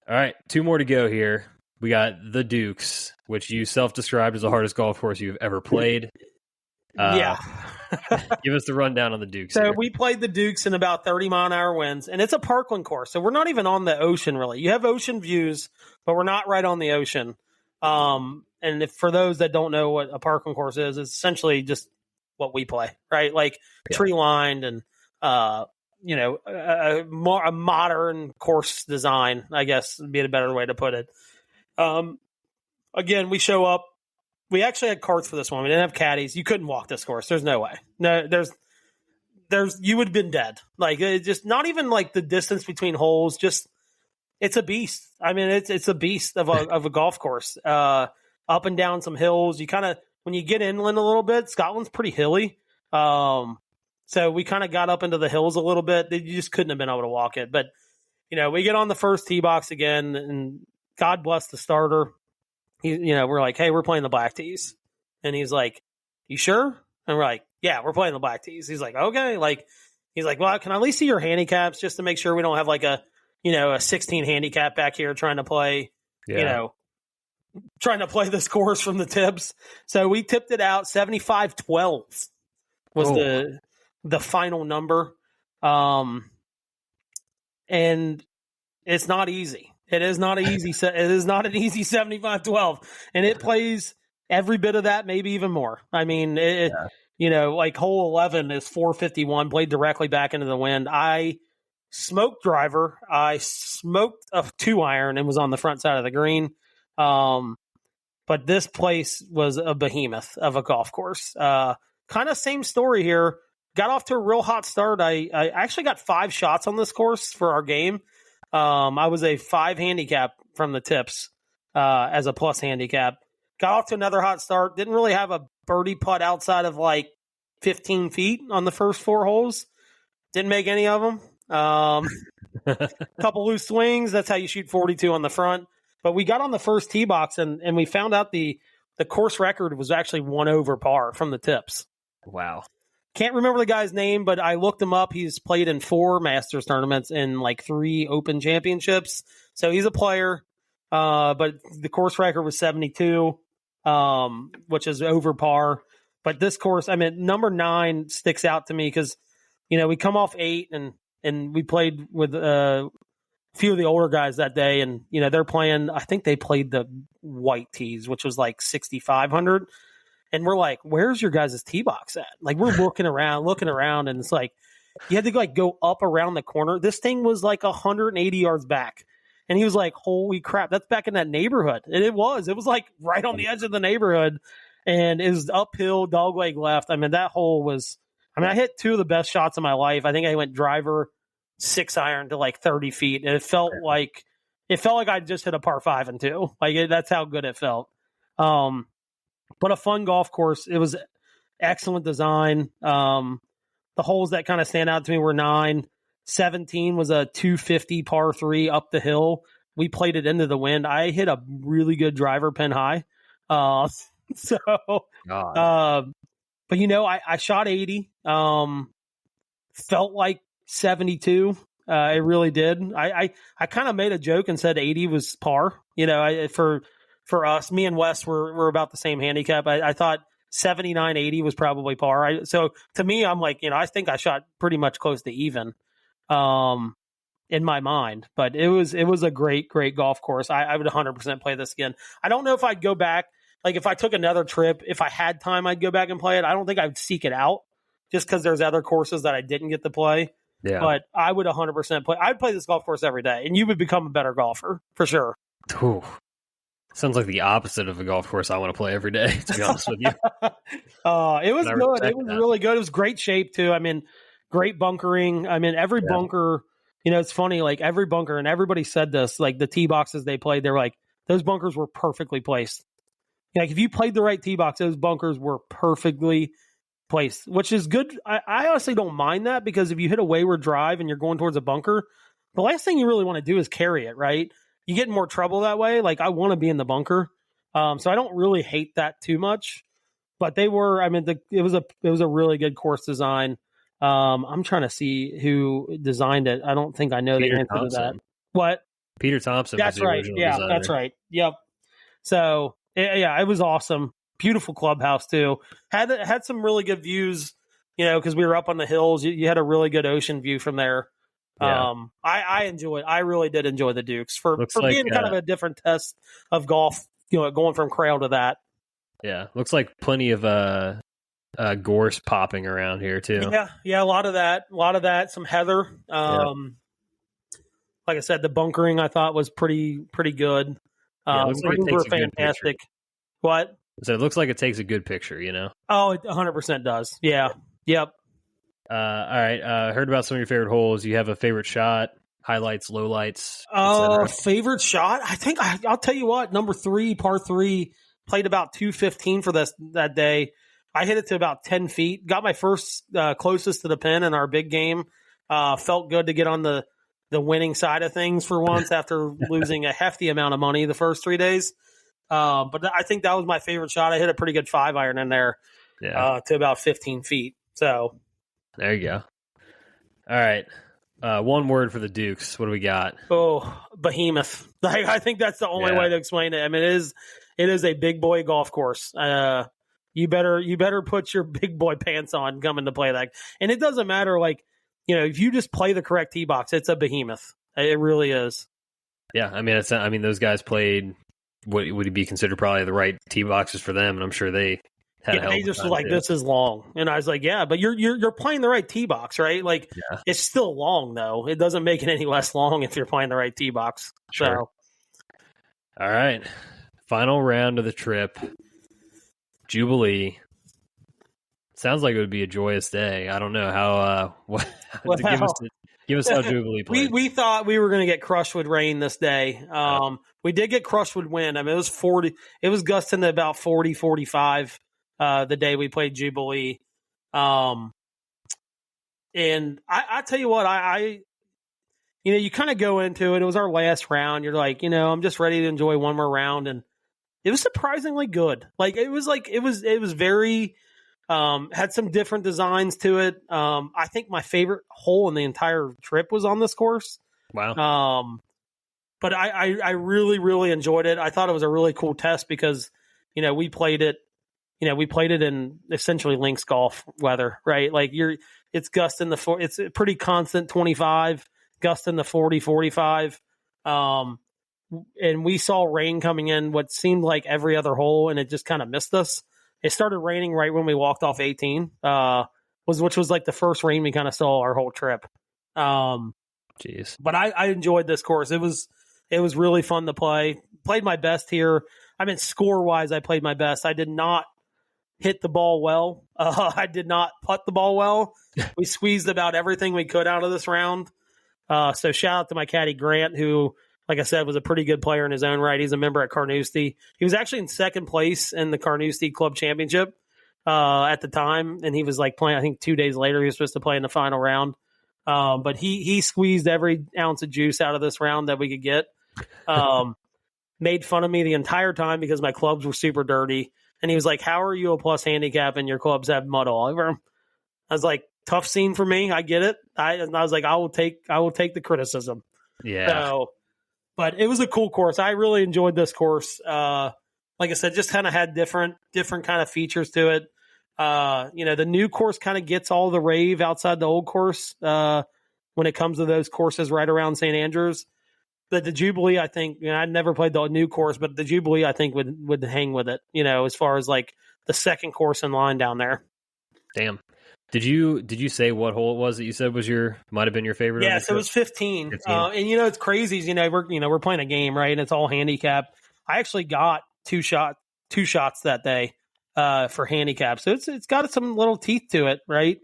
All right, 2 more to go here. We got the Dukes, which you self-described as the hardest golf course you've ever played. Yeah. Give us the rundown on the Dukes. So here. we played the Dukes in about 30-mile-an-hour winds, and it's a parkland course. So we're not even on the ocean, really. You have ocean views, but we're not right on the ocean. And for those that don't know what a parkland course is, it's essentially just what we play, right? Like tree-lined and, a modern course design, I guess would be a better way to put it. Again, we show up. We actually had carts for this one. We didn't have caddies. You couldn't walk this course. There's no way. No, there's you would have been dead. Like it just not even like the distance between holes. Just it's a beast. I mean, it's a beast of a golf course. Up and down some hills. You kind of when you get inland a little bit, Scotland's pretty hilly. So we kind of got up into the hills a little bit. You just couldn't have been able to walk it. But we get on the first tee box again, and God bless the starter. We're like, hey, we're playing the black tees. And he's like, you sure? And we're like, yeah, we're playing the black tees. He's like, okay. He's like, well, can I at least see your handicaps just to make sure we don't have like a 16 handicap back here trying to play, trying to play this course from the tips. So we tipped it out. 75-12 was the final number. And it's not easy. It is not easy. It is not an easy 75-12, and it plays every bit of that, maybe even more. I mean, like hole 11 is 451, played directly back into the wind. I smoked driver. I smoked a 2-iron and was on the front side of the green. But this place was a behemoth of a golf course. Kind of same story here. got off to a real hot start. I actually got 5 shots on this course for our game. I was a 5 handicap from the tips as a plus handicap. Got off to another hot start. Didn't really have a birdie putt outside of like 15 feet on the first 4 holes. Didn't make any of them. Couple loose swings. That's how you shoot 42 on the front. But we got on the first tee box and we found out the course record was actually 1 over par from the tips. Wow. Can't remember the guy's name, but I looked him up. He's played in 4 Masters tournaments and like 3 Open Championships. So he's a player. But the course record was 72, which is over par. But this course, I mean, number 9 sticks out to me because, we come off 8 and we played with a few of the older guys that day. And, they're playing, I think they played the white tees, which was like 6,500. And we're like, where's your guys' tee box at? Like, we're looking around, and it's like, you had to like go up around the corner. This thing was like 180 yards back. And he was like, holy crap, that's back in that neighborhood. And it was like right on the edge of the neighborhood. And it was uphill, dogleg left. I mean, that hole was, I hit 2 of the best shots of my life. I think I went driver 6 iron to like 30 feet. And it felt like I just hit a par 5 and 2. Like that's how good it felt. But a fun golf course. It was excellent design. The holes that kind of stand out to me were 9. 17 was a 250 par 3 up the hill. We played it into the wind. I hit a really good driver pin high. But I shot 80. Felt like 72. It really did. I kind of made a joke and said 80 was par. For us, me and Wes were about the same handicap. I thought 79, 80 was probably par. So to me, I'm like, I think I shot pretty much close to even in my mind. But it was a great, great golf course. I would 100% play this again. I don't know if I'd go back. Like if I took another trip, if I had time, I'd go back and play it. I don't think I'd seek it out just because there's other courses that I didn't get to play. Yeah. But I would 100% play. I'd play this golf course every day, and you would become a better golfer for sure. Ooh. Sounds like the opposite of a golf course I want to play every day, to be honest with you. It was good. It was really good. It was great shape, too. I mean, great bunkering. I mean, every bunker, it's funny, like every bunker, and everybody said this, like the tee boxes they played, they're like, those bunkers were perfectly placed. Like if you played the right tee box, those bunkers were perfectly placed, which is good. I honestly don't mind that because if you hit a wayward drive and you're going towards a bunker, the last thing you really want to do is carry it, right? You get in more trouble that way. Like I want to be in the bunker. So I don't really hate that too much, but they were, it was a really good course design. I'm trying to see who designed it. I don't think I know the answer to that. What? Peter Thompson. That's right. Yeah, designer. That's right. Yep. So yeah, it was awesome. Beautiful clubhouse too. Had some really good views, because we were up on the hills. You had a really good ocean view from there. Yeah. I really did enjoy the Dukes for being kind of a different test of golf, going from Crail to that. Yeah. Looks like plenty of gorse popping around here too. Yeah. A lot of that, some heather. Like I said, the bunkering I thought was pretty good. Greens were fantastic. What? So it looks like it takes a good picture, Oh, it 100% does. Yeah. Yep. All right. Heard about some of your favorite holes. You have a favorite shot, highlights, lowlights. Favorite shot? I think I'll tell you what. Number 3, par 3, played about 215 for that day. I hit it to about 10 feet. Got my first closest to the pin in our big game. Felt good to get on the winning side of things for once after losing a hefty amount of money the first 3 days. But I think that was my favorite shot. I hit a pretty good 5 iron in there to about 15 feet. So there you go. All right. One word for the Dukes. What do we got? Oh, behemoth. I think that's the only way to explain it. I mean, it is a big boy golf course. You better put your big boy pants on coming to play that. And it doesn't matter, like, if you just play the correct tee box, it's a behemoth. It really is. Yeah, those guys played what would be considered probably the right tee boxes for them, and I'm sure they had a hell of a time. They just were like, this is long. And I was like, yeah, but you're playing the right tee box, right? Like, it's still long, though. It doesn't make it any less long if you're playing the right tee box. Sure. So. All right. Final round of the trip. Jubilee. Sounds like it would be a joyous day. I don't know how. Give us how Jubilee played. We thought we were going to get crushed with rain this day. We did get crushed with wind. I mean, it was 40. It was gusting to about 40, 45 the day we played Jubilee. And I tell you what, you kind of go into it. It was our last round. You're like, I'm just ready to enjoy one more round, and it was surprisingly good. It was very. Had some different designs to it. I think my favorite hole in the entire trip was on this course. Wow. But I really, really enjoyed it. I thought it was a really cool test because, we played it in essentially links golf weather, right? It's gusting it's a pretty constant 25, gusting the 40, 45. And we saw rain coming in what seemed like every other hole, and it just kind of missed us. It started raining right when we walked off 18, which was like the first rain we kind of saw our whole trip. Jeez. But I enjoyed this course. It was really fun to play. Played my best here. I mean, score-wise, I played my best. I did not hit the ball well. I did not putt the ball well. We squeezed about everything we could out of this round. So shout out to my caddy, Grant, who, like I said, was a pretty good player in his own right. He's a member at Carnoustie. He was actually in second place in the Carnoustie Club Championship at the time, and he was playing. I think 2 days later he was supposed to play in the final round. But he squeezed every ounce of juice out of this round that we could get. Made fun of me the entire time because my clubs were super dirty, and he was like, "How are you a plus handicap and your clubs have mud all over them?" I was like, "Tough scene for me. I get it." I was like, "I will take the criticism." Yeah. So. But it was a cool course. I really enjoyed this course. Like I said, just kind of had different kind of features to it. The new course kind of gets all the rave outside the old course when it comes to those courses right around St. Andrews. But the Jubilee, I think, I'd never played the new course, but the Jubilee, I think, would hang with it, as far as the second course in line down there. Damn. Did you say what hole it was that you said might have been your favorite? Yeah, so it was 15. 15. And it's crazy. We're playing a game, right? And it's all handicap. I actually got two shots that day for handicap. So it's got some little teeth to it, right?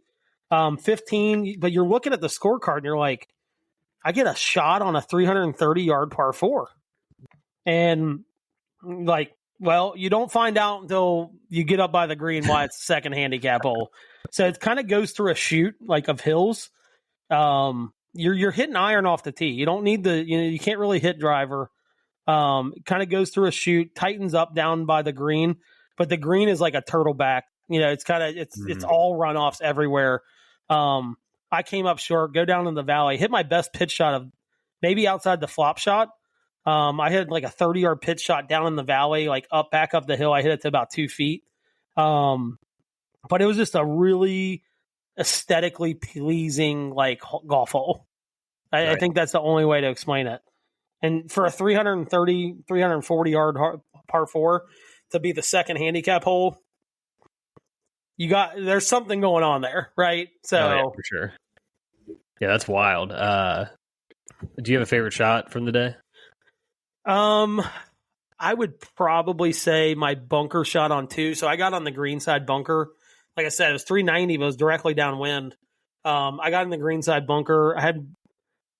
15, but you're looking at the scorecard and you're like, I get a shot on a 330-yard par 4. And well, you don't find out until you get up by the green why it's the second handicap hole. So it kind of goes through a chute of hills. You're hitting iron off the tee. You don't need you can't really hit driver. It kind of goes through a chute, tightens up down by the green, but the green is like a turtleback. It's all runoffs everywhere. I came up short, go down in the valley, hit my best pitch shot of maybe outside the flop shot. I hit a 30-yard pitch shot down in the valley, back up the hill. I hit it to about 2 feet. But it was just a really aesthetically pleasing golf hole. I think that's the only way to explain it. And for a 340-yard par 4 to be the second handicap hole, there's something going on there, right? So yeah, for sure. Yeah, that's wild. Do you have a favorite shot from the day? I would probably say my bunker shot on 2. So I got on the green side bunker. Like I said, it was 390, but it was directly downwind. I got in the green side bunker. I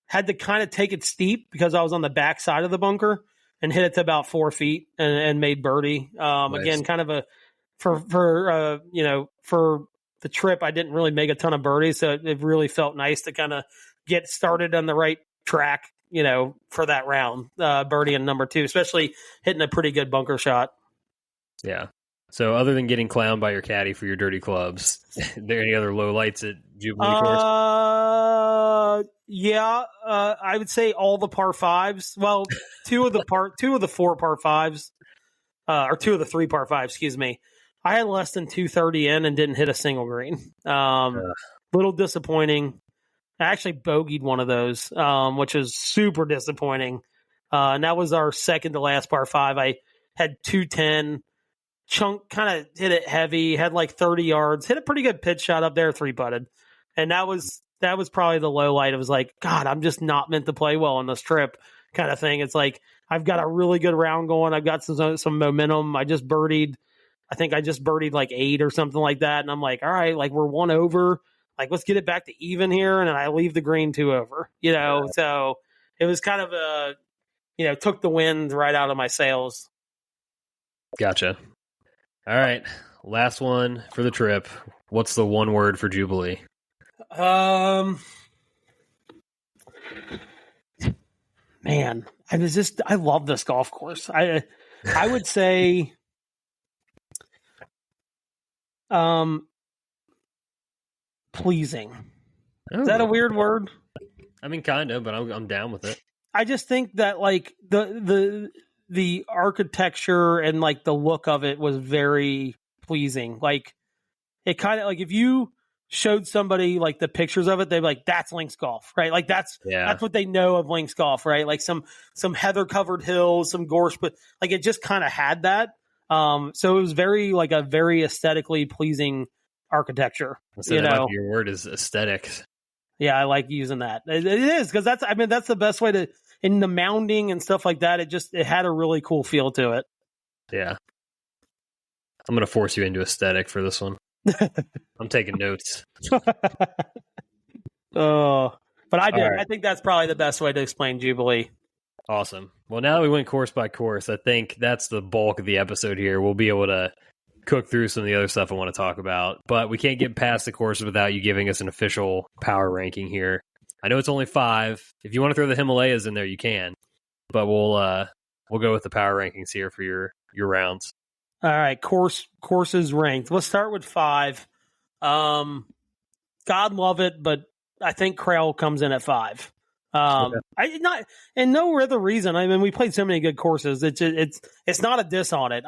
had to kind of take it steep because I was on the back side of the bunker and hit it to about 4 feet and made birdie. Nice. Again, kind of for the trip, I didn't really make a ton of birdies, so it really felt nice to kind of get started on the right track, for that round, birdie in number 2, especially hitting a pretty good bunker shot. Yeah. So other than getting clowned by your caddy for your dirty clubs, are there any other low lights at Jubilee course? Yeah. I would say all the par 5s. Well, two of the 4 par 5s, or 2 of the 3 par 5s, excuse me. I had less than 230 in and didn't hit a single green. Little disappointing. I actually bogeyed one of those, which is super disappointing. And that was our second to last par 5. I had 210. Chunk kind of hit it heavy, had 30 yards, hit a pretty good pitch shot up there, 3-putted. And that was probably the low light. It was like, God, I'm just not meant to play well on this trip kind of thing. It's like, I've got a really good round going. I've got some momentum. I just birdied I think I just birdied like 8 or something like that. And I'm like, all right, like we're 1 over. Like, let's get it back to even here. And then I leave the green 2 over, So it was kind of took the wind right out of my sails. Gotcha. All right. Last one for the trip. What's the one word for Jubilee? Man, I love this golf course. I would say, pleasing. Is that a weird word? I mean, kind of, but I'm down with it. I just think that like the architecture and like the look of it was very pleasing. Like it kind of like if you showed somebody like the pictures of it, they'd be like, that's Links Golf, right? Like that's what they know of Links Golf, right? Like some heather covered hills, some gorse, but like it just kind of had that. So it was very like a very aesthetically pleasing architecture. So your word is aesthetics. Yeah, I like using that. It is because that's the best way to, in the mounding and stuff like that. It had a really cool feel to it. Yeah. I'm going to force you into aesthetic for this one. I'm taking notes. Oh, but I did. Right. I think that's probably the best way to explain Jubilee. Awesome. Well, now that we went course by course, I think that's the bulk of the episode here. We'll be able to cook through some of the other stuff I want to talk about, but we can't get past the courses without you giving us an official power ranking here. I know it's only 5. If you want to throw the Himalayas in there, you can, but we'll go with the power rankings here for your rounds. All right, courses ranked. Let's start with 5. God love it, but I think Crail comes in at 5. No other reason. I mean, we played so many good courses. It's not a diss on it.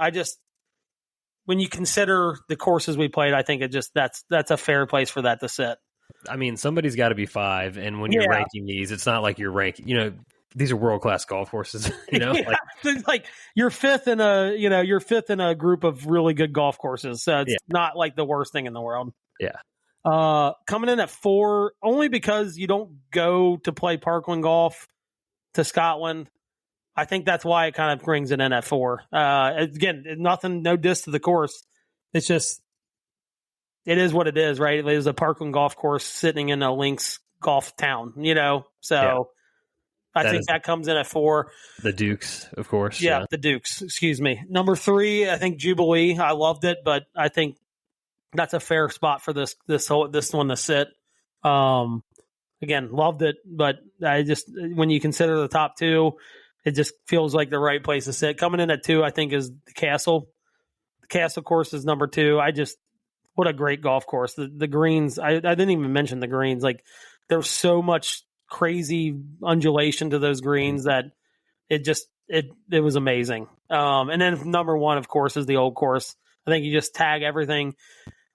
When you consider the courses we played, I think that's a fair place for that to sit. I mean, somebody's got to be 5, and when you're ranking these, it's not like you're ranking. These are world-class golf courses. Like you're fifth in a group of really good golf courses. So it's not like the worst thing in the world. Yeah. Coming in at 4, only because you don't go to play Parkland golf to Scotland. I think that's why it kind of brings it in at 4. Again, no diss to the course. It's just, it is what it is, right? It is a Parkland golf course sitting in a Links golf town, So I think that comes in at 4. The Dukes, of course. Yeah, the Dukes. Excuse me. Number 3, I think Jubilee. I loved it, but I think that's a fair spot for this one to sit. Again, loved it, but I just, when you consider the top 2, it just feels like the right place to sit. Coming in at 2, I think, is the Castle. The Castle course is number 2. What a great golf course. The greens, I didn't even mention the greens. Like, there's so much crazy undulation to those greens that it was amazing. And then number 1, of course, is the Old Course. I think you just tag everything.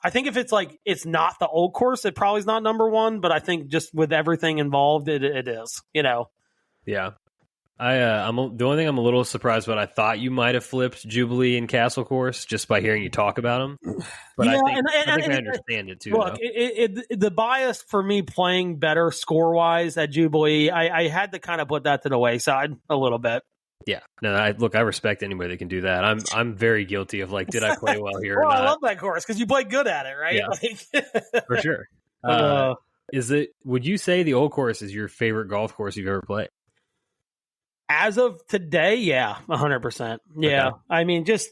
I think if it's like, it's not the Old Course, it probably is not number 1, but I think just with everything involved, it is, Yeah. The only thing I'm a little surprised about, I thought you might have flipped Jubilee and Castle Course just by hearing you talk about them. But I think I understand it too. Look, the bias for me playing better score wise at Jubilee, I had to kind of put that to the wayside a little bit. Yeah, no, I respect anybody that can do that. I'm very guilty of like, did I play well here? Well, I love that course because you play good at it, right? Yeah, for sure. Would you say the Old Course is your favorite golf course you've ever played? As of today, yeah, 100%. Yeah, okay. I mean, just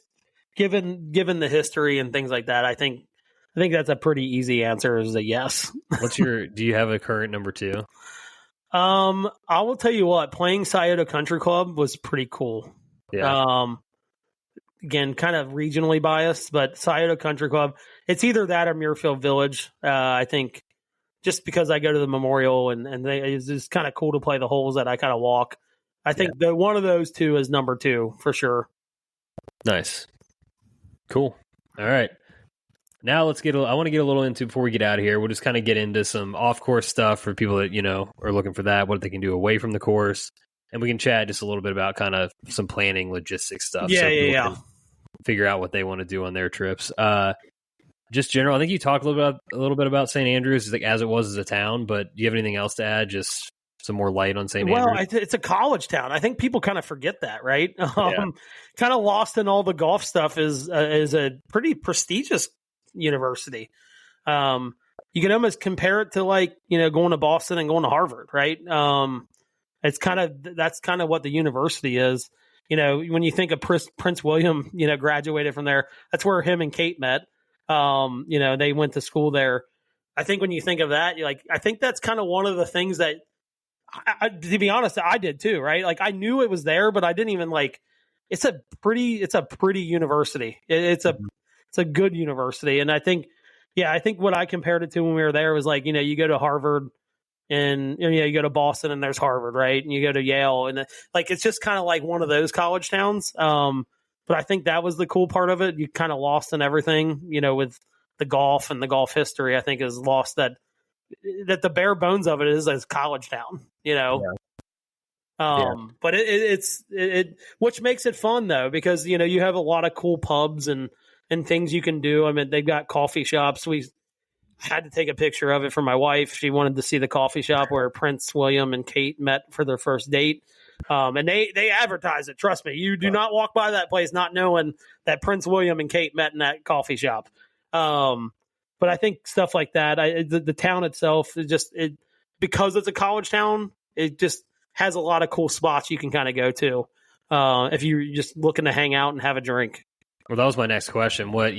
given the history and things like that, I think that's a pretty easy answer. Is a yes. Do you have a current number 2? I will tell you what, playing Scioto Country Club was pretty cool. Yeah. Again, kind of regionally biased, but Scioto Country Club, it's either that or Muirfield Village. I think just because I go to the Memorial and it's just kind of cool to play the holes that I kind of walk. I think one of those 2 is number 2 for sure. Nice. Cool. All right. Now I want to get a little into, before we get out of here, we'll just kind of get into some off-course stuff for people that, are looking for that, what they can do away from the course. And we can chat just a little bit about kind of some planning logistics stuff. Yeah. Figure out what they want to do on their trips. Just general, I think you talked a little bit about St. Andrews, like as it was as a town, but do you have anything else to add? Just some more light on St. Well, Andrews? it's a college town. I think people kind of forget that, right? Yeah. Kind of lost in all the golf stuff is a pretty prestigious university. You can almost compare it to like, going to Boston and going to Harvard, right? That's kind of what the university is. When you think of Prince William, graduated from there, that's where him and Kate met. They went to school there. I think when you think of that, I think that's kind of one of the things that, to be honest, I did too, right? Like I knew it was there, but I didn't even it's a pretty university. It's a good university. And I think what I compared it to when we were there was like, you go to Harvard and, you go to Boston and there's Harvard, right? And you go to Yale and it's just kind of like one of those college towns. But I think that was the cool part of it. You kind of lost in everything, with the golf and the golf history, I think is lost that the bare bones of it is as college town, Yeah. But it's which makes it fun though, because, you have a lot of cool pubs and things you can do. I mean, they've got coffee shops. We had to take a picture of it for my wife. She wanted to see the coffee shop where Prince William and Kate met for their first date. And they advertise it. Trust me, you do not walk by that place not knowing that Prince William and Kate met in that coffee shop. But I think stuff like that, the town itself is because it's a college town, it just has a lot of cool spots you can kind of go to if you're just looking to hang out and have a drink. Well, that was my next question. What,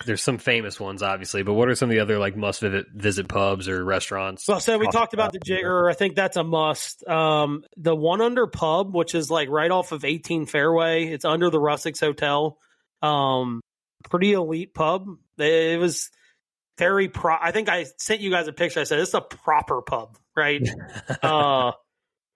there's some famous ones, obviously, but what are some of the other must visit pubs or restaurants? Well, so we talked about the Jigger. I think that's a must. The One Under Pub, which is right off of 18 Fairway. It's under the Russicks Hotel. Pretty elite pub. It was very I think I sent you guys a picture. I said, it's a proper pub, right?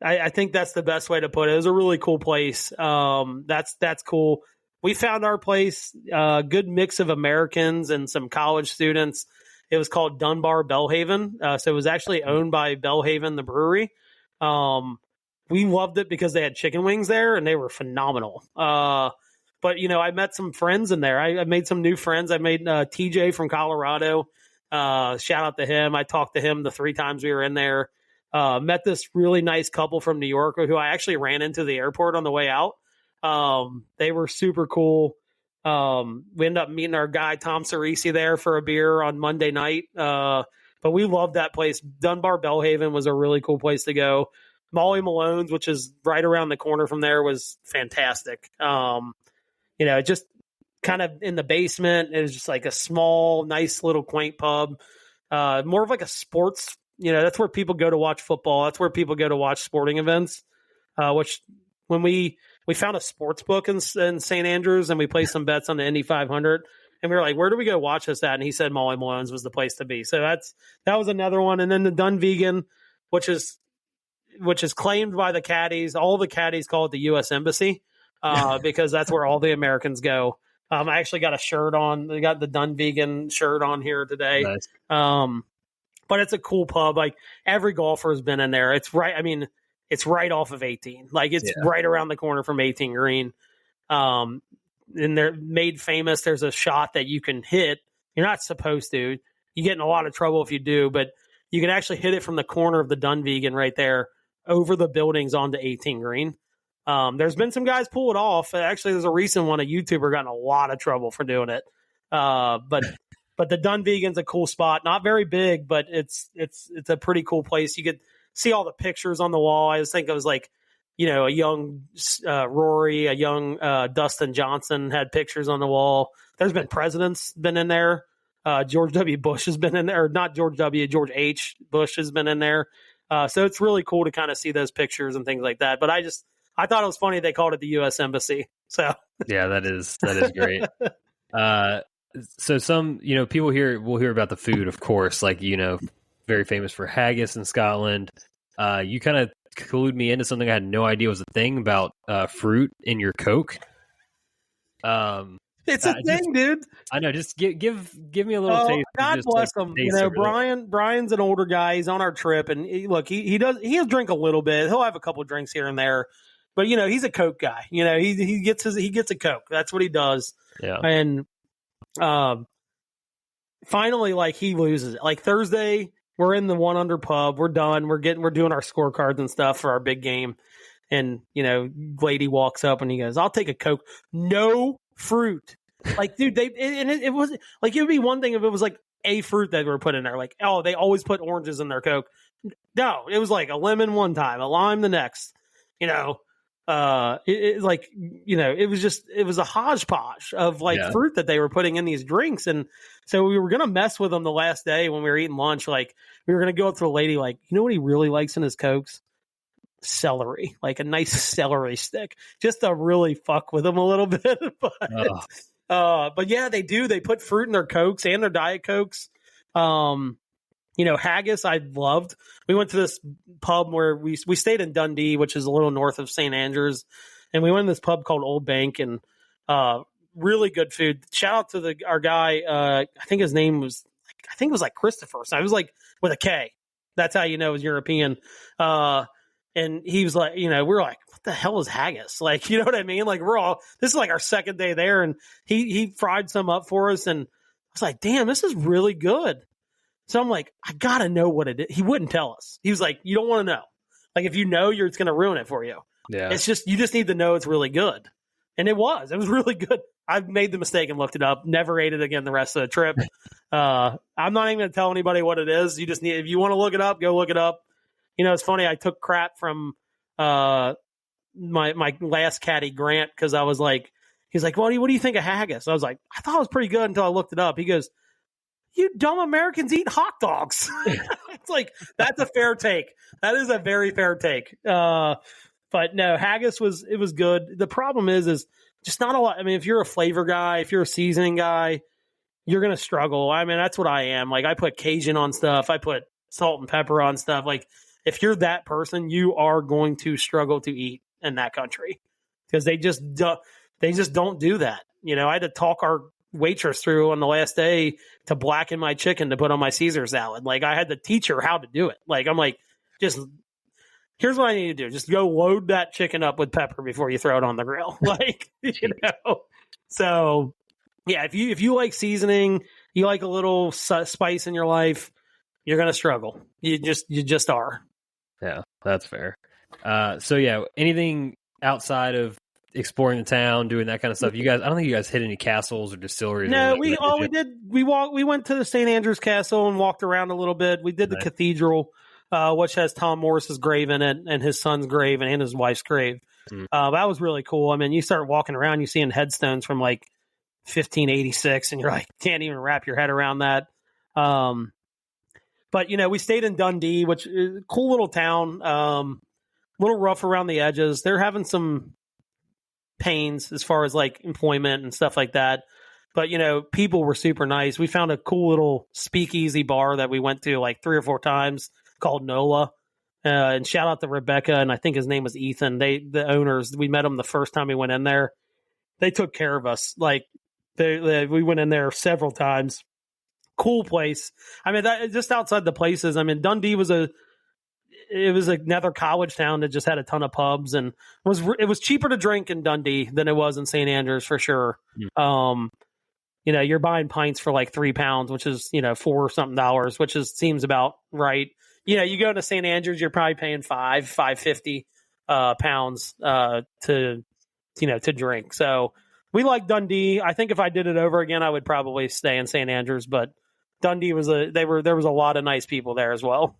I think that's the best way to put it. It was a really cool place. That's cool. We found our place, good mix of Americans and some college students. It was called Dunbar Belhaven. So it was actually owned by Belhaven, the brewery. We loved it because they had chicken wings there and they were phenomenal. But, I met some friends in there. I made some new friends. I made TJ from Colorado. Shout out to him. I talked to him the 3 times we were in there. Met this really nice couple from New York who I actually ran into the airport on the way out. They were super cool. We ended up meeting our guy, Tom Cerisi, there for a beer on Monday night. But we loved that place. Dunbar Belhaven was a really cool place to go. Molly Malone's, which is right around the corner from there, was fantastic. Just kind of in the basement. It was just like a small, nice little quaint pub. More of like a sports, that's where people go to watch football. That's where people go to watch sporting events, which when we found a sports book in St. Andrews and we placed some bets on the Indy 500 and we were like, where do we go watch this at? And he said Molly Malone's was the place to be. So that was another one. And then the Dunvegan, which is claimed by the caddies. All the caddies call it the U.S. Embassy because that's where all the Americans go. I actually got a shirt on. They got the Dunvegan shirt on here today. Nice. But it's a cool pub. Like every golfer has been in there. It's right. I mean, it's right off of 18. It's right around the corner from 18 Green. And they're made famous. There's a shot that you can hit. You're not supposed to. You get in a lot of trouble if you do, but you can actually hit it from the corner of the Dunvegan right there over the buildings onto 18 Green. There's been some guys pull it off. Actually, there's a recent one, a YouTuber got in a lot of trouble for doing it. But the Dunvegan's a cool spot. Not very big, but it's a pretty cool place. You could see all the pictures on the wall. I just think it was like, a young Rory, a young Dustin Johnson had pictures on the wall. There's been presidents been in there. George W. Bush has been in there. Or not George W. George H. Bush has been in there. So it's really cool to kind of see those pictures and things like that. But I thought it was funny they called it the U.S. Embassy. So yeah, that is great. So some people will hear about the food, of course, very famous for haggis in Scotland. You kind of clued me into something I had no idea was a thing about fruit in your Coke. It's a thing, dude. I know. Just give me a little taste. God bless him. Brian's an older guy. He's on our trip, and he'll drink a little bit. He'll have a couple drinks here and there, but he's a Coke guy. He gets a Coke. That's what he does. Yeah. And finally, he loses it. Thursday, We're in the 1 under pub. We're done. We're doing our scorecards and stuff for our big game. And, lady walks up and he goes, I'll take a Coke. No fruit. Like, dude, it was like, it would be one thing if it was like a fruit that were put in there. Like, oh, they always put oranges in their Coke. No, it was like a lemon one time, a lime the next, it was a hodgepodge of fruit that they were putting in these drinks. And so we were going to mess with them the last day when we were eating lunch. Like, we were going to go up to the lady, like, you know what he really likes in his Cokes? Celery, like a nice celery stick, just to really fuck with him a little bit. But yeah, they do. They put fruit in their Cokes and their Diet Cokes. Haggis I loved. We went to this pub where we stayed in Dundee, which is a little north of St. Andrews, and we went to this pub called Old Bank, and really good food. Shout out to our guy. I think his name was like Christopher. So I was like with a K. That's how you know it was European. And he was like, we're like, what the hell is haggis? Like, you know what I mean? Like, this is like our second day there, and he fried some up for us, and I was like, damn, this is really good. So I'm like, I gotta know what it is. He wouldn't tell us. He was like, you don't want to know. Like, if you know, it's going to ruin it for you. Yeah. It's just, you just need to know it's really good. And it was really good. I made the mistake and looked it up. Never ate it again the rest of the trip. I'm not even going to tell anybody what it is. You just need, if you want to look it up, go look it up. It's funny. I took crap from my last caddy, Grant, because I was like, he's like, what do you think of haggis? I was like, I thought it was pretty good until I looked it up. He goes, you dumb Americans eat hot dogs. It's like, that's a fair take. That is a very fair take. But no, haggis was good. The problem is just not a lot. I mean, if you're a flavor guy, if you're a seasoning guy, you're going to struggle. I mean, that's what I am. Like, I put Cajun on stuff. I put salt and pepper on stuff. Like, if you're that person, you are going to struggle to eat in that country because they just don't do that. I had to talk our waitress through on the last day to blacken my chicken to put on my Caesar salad. Like, I had to teach her how to do it. Like, I'm like, here's what I need to do. Just go load that chicken up with pepper before you throw it on the grill. Like, So yeah, if you like seasoning, you like a little spice in your life, you're going to struggle. You just are. Yeah, that's fair. So yeah, anything outside of exploring the town, doing that kind of stuff, you guys, I don't think you guys hit any castles or distilleries. No, we did. We went to the St. Andrews Castle and walked around a little bit. We did the cathedral, which has Tom Morris's grave in it, and his son's grave and his wife's grave. That was really cool. I mean, you start walking around, you're seeing headstones from like 1586, and you're like, can't even wrap your head around that. But we stayed in Dundee, which is a cool little town. Little rough around the edges. They're having some pains as far as like employment and stuff like that. But, people were super nice. We found a cool little speakeasy bar that we went to like 3 or 4 times called NOLA. And shout out to Rebecca, and I think his name was Ethan. The owners, we met them the first time we went in there. They took care of us. Like, we went in there several times. Cool place. I mean, that just outside the places. I mean, Dundee was another college town that just had a ton of pubs, and it was cheaper to drink in Dundee than it was in St. Andrews for sure. You're buying pints for like £3, which is $4 something, which seems about right. You go to St. Andrews, you're probably paying $5.50 pounds to drink. So we like Dundee. I think if I did it over again, I would probably stay in St. Andrews, but Dundee there was a lot of nice people there as well.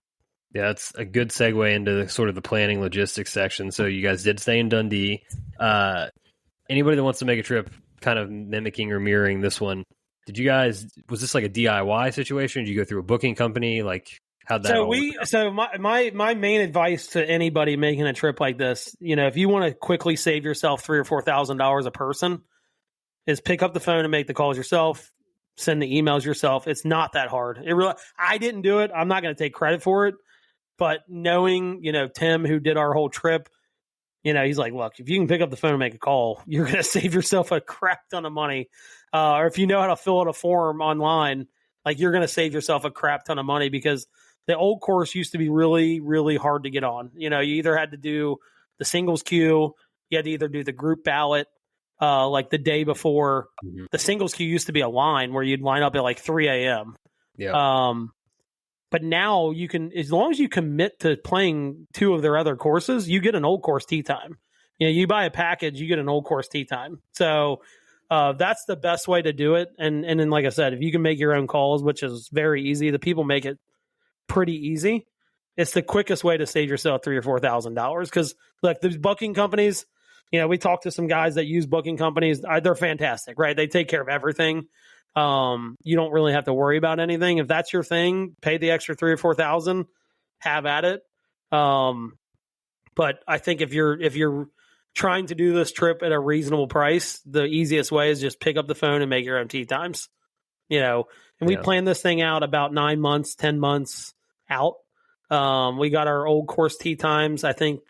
Yeah, that's a good segue into sort of the planning logistics section. So you guys did stay in Dundee. Anybody that wants to make a trip kind of mimicking or mirroring this one, was this like a DIY situation? Did you go through a booking company? Like, how'd that So my main advice to anybody making a trip like this, if you want to quickly save yourself $3,000 or $4,000 a person, is pick up the phone and make the calls yourself, send the emails yourself. It's not that hard. I didn't do it. I'm not going to take credit for it. But knowing, Tim, who did our whole trip, he's like, look, if you can pick up the phone and make a call, you're going to save yourself a crap ton of money. Or if you know how to fill out a form online, like, you're going to save yourself a crap ton of money, because the old course used to be really, really hard to get on. You either had to do the singles queue, you had to either do the group ballot, like the day before. The singles queue used to be a line where you'd line up at like 3 a.m. Yeah. But now you can, as long as you commit to playing 2 of their other courses, you get an old course tee time. You buy a package, you get an old course tee time. So that's the best way to do it. And then, like I said, if you can make your own calls, which is very easy, the people make it pretty easy. It's the quickest way to save yourself $3,000 or $4,000. Because look, these booking companies, we talked to some guys that use booking companies. They're fantastic, right? They take care of everything. You don't really have to worry about anything. If that's your thing, pay the extra $3,000 or $4,000, have at it. But I think if you're trying to do this trip at a reasonable price, the easiest way is just pick up the phone and make your own tee times. And we planned this thing out about 9 months, 10 months out. We got our old course tee times, I think,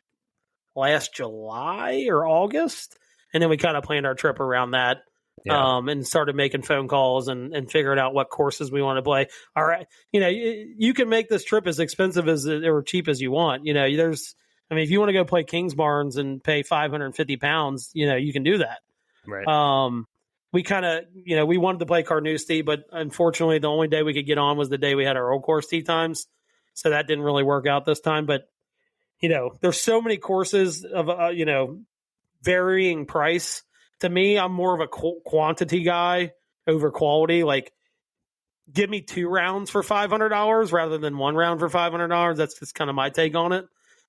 last July or August. And then we kind of planned our trip around that. And started making phone calls and figuring out what courses we want to play. All right. You can make this trip as expensive as or cheap as you want. If you want to go play Kings Barnes and pay £550, you can do that. Right. We kind of, we wanted to play Carnoustie, but unfortunately the only day we could get on was the day we had our old course tee times. So that didn't really work out this time. But, there's so many courses of, varying price. To me, I'm more of a quantity guy over quality. Like, give me 2 rounds for $500 rather than 1 round for $500. That's just kind of my take on it.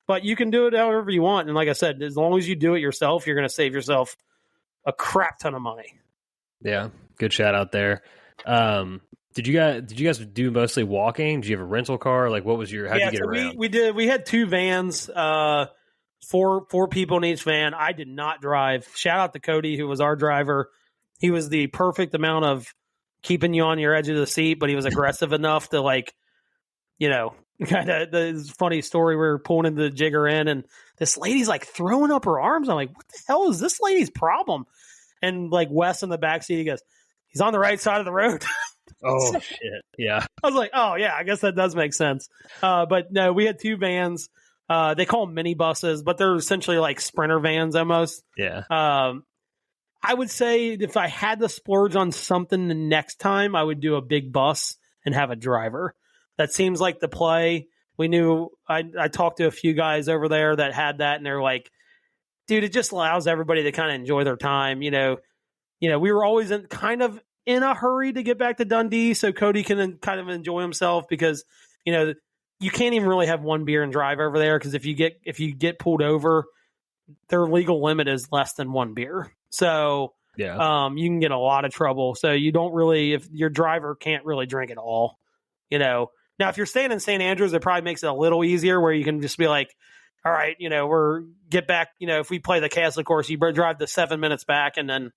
But you can do it however you want. And like I said, as long as you do it yourself, you're going to save yourself a crap ton of money. Yeah, good shout out there. Did you guys do mostly walking? Did you have a rental car? Like, what was how'd you get around? We did. We had 2 vans. Four people in each van. I did not drive. Shout out to Cody, who was our driver. He was the perfect amount of keeping you on your edge of the seat, but he was aggressive enough to kind of the funny story. We were pulling into the Jigger in and this lady's like throwing up her arms. I'm like, what the hell is this lady's problem? And like Wes in the backseat, he goes, he's on the right side of the road. Oh, shit. Yeah. I was like, oh, yeah, I guess that does make sense. But no, we had 2 vans. They call them minibuses, but they're essentially like Sprinter vans almost. Yeah. I would say if I had to splurge on something the next time, I would do a big bus and have a driver. That seems like the play. We knew I talked to a few guys over there that had that, and they're like, dude, it just allows everybody to kind of enjoy their time. We were always in a hurry to get back to Dundee so Cody can kind of enjoy himself because, you can't even really have 1 beer and drive over there because if you get pulled over, their legal limit is less than 1 beer. So you can get a lot of trouble. So you don't really, if your driver can't really drink at all, Now, if you're staying in St. Andrews, it probably makes it a little easier where you can just be like, all right, get back, if we play the Castle course, you drive the 7 minutes back and then,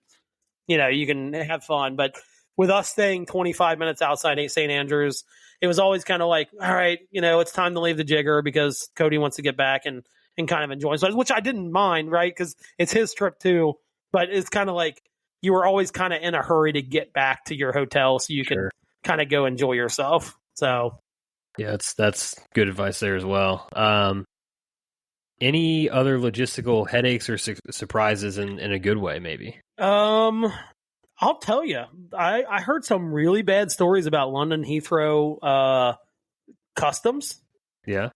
you can have fun. But with us staying 25 minutes outside St. Andrews, it was always kind of like, all right, it's time to leave the Jigger because Cody wants to get back and kind of enjoy. So, which I didn't mind, right? Because it's his trip too. But it's kind of like you were always kind of in a hurry to get back to your hotel so you can kind of go enjoy yourself. So, yeah, that's good advice there as well. Any other logistical headaches or surprises in a good way, maybe? I'll tell you, I heard some really bad stories about London Heathrow customs. Yeah.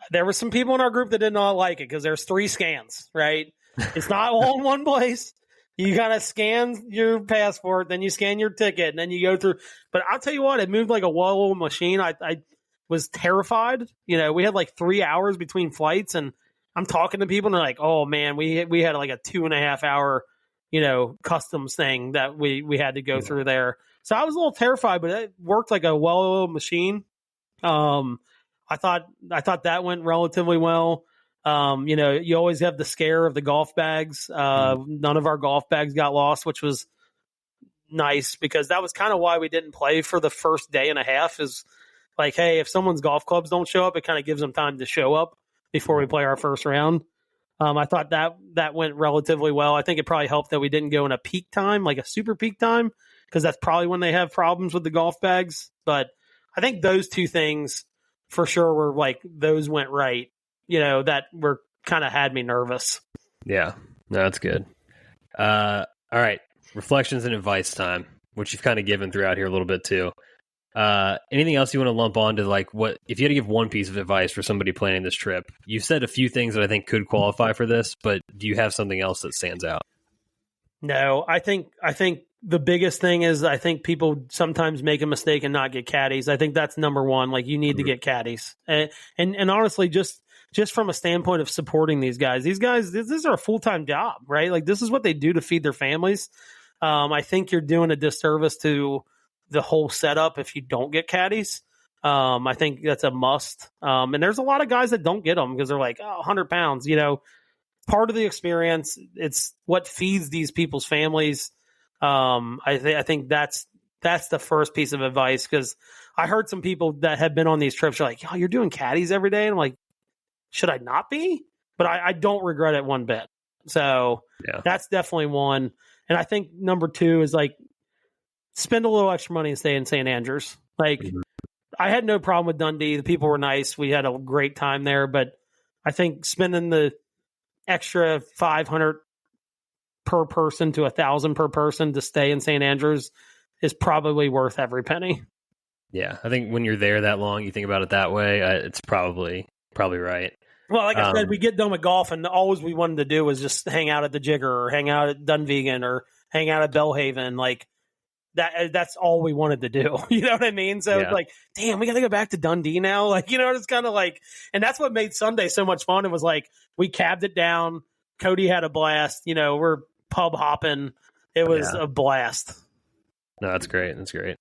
There were some people in our group that did not like it because there's 3 scans, right? It's not all in one place. You got to scan your passport, then you scan your ticket, and then you go through. But I'll tell you what, it moved like a well-oiled machine. I was terrified. We had like 3 hours between flights, and I'm talking to people, and they're like, oh, man, we had like a 2.5 hour customs thing that we had to go through there. So I was a little terrified, but it worked like a well-oiled machine. I thought that went relatively well. You always have the scare of the golf bags. None of our golf bags got lost, which was nice because that was kind of why we didn't play for the first day and a half is like, hey, if someone's golf clubs don't show up, it kind of gives them time to show up before we play our first round. I thought that went relatively well. I think it probably helped that we didn't go in a peak time, like a super peak time, because that's probably when they have problems with the golf bags. But I think those 2 things for sure were like, those went right, that were kind of had me nervous. Yeah, no, that's good. All right. Reflections and advice time, which you've kind of given throughout here a little bit too. Anything else you want to lump on to, like, what if you had to give one piece of advice for somebody planning this trip? You said a few things that I think could qualify for this, but do you have something else that stands out? No, I think the biggest thing is I think people sometimes make a mistake and not get caddies. I think that's number one. Like, you need to get caddies, and honestly, just from a standpoint of supporting these guys, this is a full-time job, right? Like, this is what they do to feed their families. I think you're doing a disservice to the whole setup if you don't get caddies. I think that's a must. And there's a lot of guys that don't get them because they're like, 100 pounds, part of the experience. It's what feeds these people's families. I think that's the first piece of advice, because I heard some people that have been on these trips are like, oh, you're doing caddies every day. And I'm like, should I not be? But I don't regret it one bit. So that's definitely one. And I think number two is, like, spend a little extra money and stay in St. Andrews. Like, I had no problem with Dundee. The people were nice. We had a great time there. But I think spending the extra $500 per person to $1,000 per person to stay in St. Andrews is probably worth every penny. Yeah, I think when you're there that long, you think about it that way. It's probably right. Well, like I said, we get done with golf, and all we wanted to do was just hang out at the Jigger or hang out at Dunvegan or hang out at Belhaven. Like, that's all we wanted to do. You know what I mean? So it's like, damn, we got to go back to Dundee now. Like, it's kind of like, and that's what made Sunday so much fun. It was like, we cabbed it down. Cody had a blast. We're pub hopping. It was a blast. No, that's great. That's great.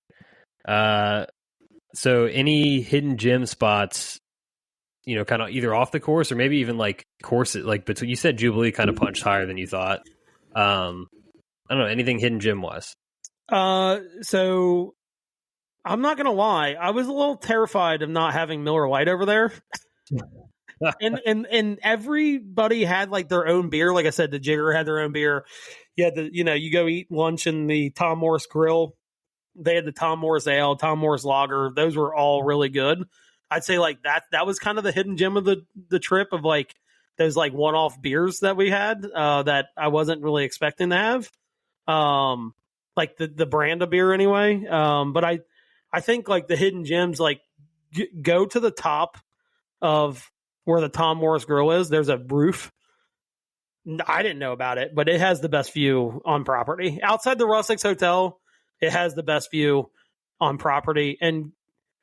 So any hidden gem spots, kind of either off the course or maybe even like courses, like between, you said Jubilee kind of punched higher than you thought. I don't know, anything hidden gem wise. So I'm not going to lie. I was a little terrified of not having Miller Lite over there. and everybody had like their own beer. Like I said, the Jigger had their own beer. You had you go eat lunch in the Tom Morris Grill. They had the Tom Morris Ale, Tom Morris Lager. Those were all really good. I'd say like that was kind of the hidden gem of the trip, of like those like one-off beers that we had that I wasn't really expecting to have. Like the brand of beer anyway. But I think like the hidden gems, like go to the top of where the Tom Morris Grill is. There's a roof. I didn't know about it, but it has the best view on property. Outside the Russell's Hotel, it has the best view on property. And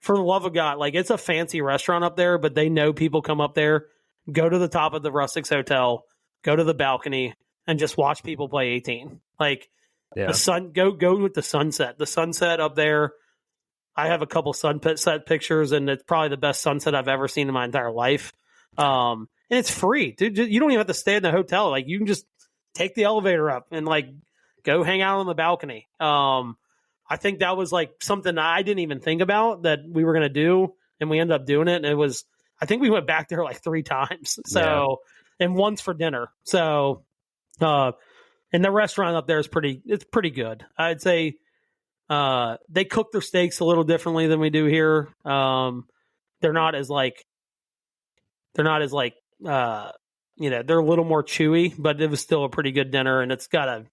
for the love of God, like, it's a fancy restaurant up there, but they know people come up there, go to the top of the Russell's Hotel, go to the balcony, and just watch people play 18. Like, the sun, go with the sunset. The sunset up there, I have a couple sunset pictures, and it's probably the best sunset I've ever seen in my entire life. And it's free, dude. You don't even have to stay in the hotel. Like, you can just take the elevator up and like go hang out on the balcony. I think that was like something I didn't even think about that we were going to do, and we ended up doing it. And I think we went back there like 3 times. So, and once for dinner. So, and the restaurant up there is it's pretty good. I'd say, they cook their steaks a little differently than we do here. They're not as they're a little more chewy, but it was still a pretty good dinner, and it's got a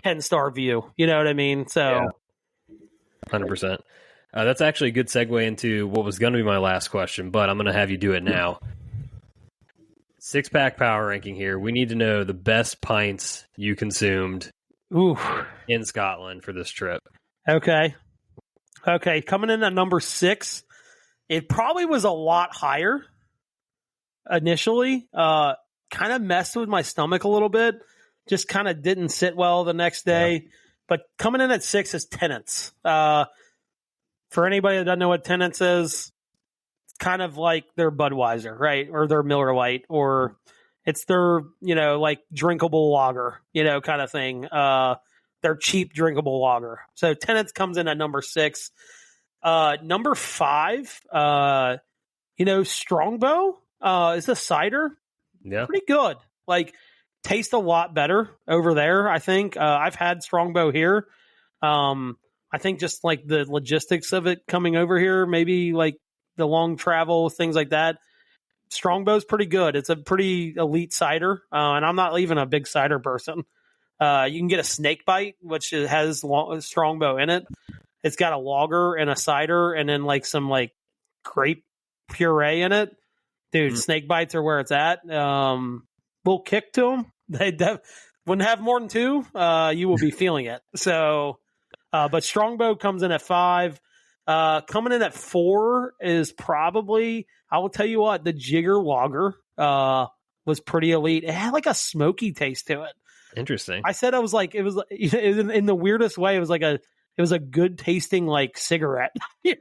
10-star view. You know what I mean? So 100%. That's actually a good segue into what was going to be my last question, but I'm going to have you do it now. 6-pack power ranking here. We need to know the best pints you consumed in Scotland for this trip. Okay. Coming in at number 6, it probably was a lot higher initially. Kind of messed with my stomach a little bit. Just kind of didn't sit well the next day. Yeah. But coming in at 6 is Tennent's. For anybody that doesn't know what Tennent's is, it's kind of like their Budweiser, right? Or their Miller Lite, or it's their, like drinkable lager, kind of thing. Their cheap drinkable lager. So Tennent's comes in at number 6. Number 5, Strongbow is a cider. Yeah. Pretty good. Like, tastes a lot better over there, I think. I've had Strongbow here. I think just like the logistics of it coming over here, maybe like the long travel, things like that. Strongbow's pretty good. It's a pretty elite cider, and I'm not even a big cider person. You can get a snake bite, which has Strongbow in it. It's got a lager and a cider and then like some like grape puree in it. Dude, snake bites are where it's at. Little kick to them. They wouldn't have more than 2. You will be feeling it. So, but Strongbow comes in at 5. Coming in at 4 is probably, I will tell you what, the Jigger Lager was pretty elite. It had like a smoky taste to it. Interesting. I said it was like in the weirdest way. It was a good tasting like cigarette. It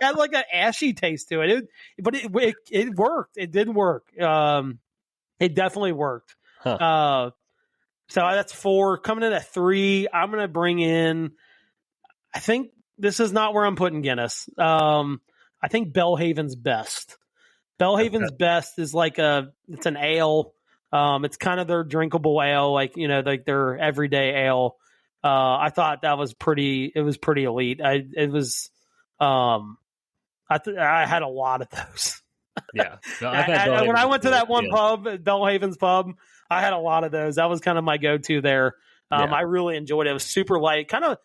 had like an ashy taste to it. But it worked. It did work. It definitely worked. Huh. So that's 4. Coming in at 3, I'm going to bring in, I think this is not where I'm putting Guinness. I think Bellhaven's Best. Bellhaven's Best is like it's an ale. It's kind of their drinkable ale, like, like their everyday ale. I thought that was pretty elite. I had a lot of those. Yeah. No, when I went to that one pub, Bellhaven's pub, I had a lot of those. That was kind of my go-to there. I really enjoyed it. It was super light. Kind of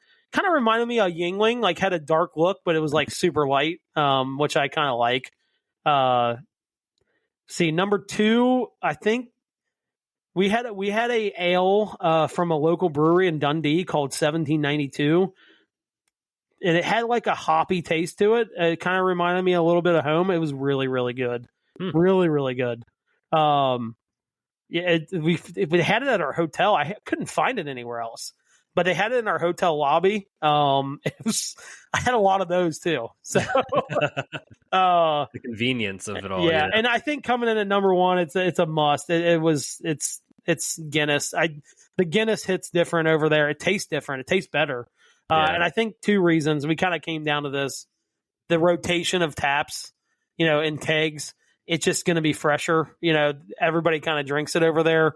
reminded me of Yingling, like had a dark look, but it was like super light, which I kind of like. Number 2, I think we had a ale from a local brewery in Dundee called 1792. And it had like a hoppy taste to it. It kind of reminded me a little bit of home. It was really, really good. Really, really good. We had it at our hotel. I couldn't find it anywhere else, but they had it in our hotel lobby. I had a lot of those too. So the convenience of it all. Yeah. And I think coming in at number 1, it's a must. It's Guinness. The Guinness hits different over there. It tastes different. It tastes better. And I think 2 reasons. We kind of came down to this: the rotation of taps, in kegs. It's just going to be fresher. Everybody kind of drinks it over there.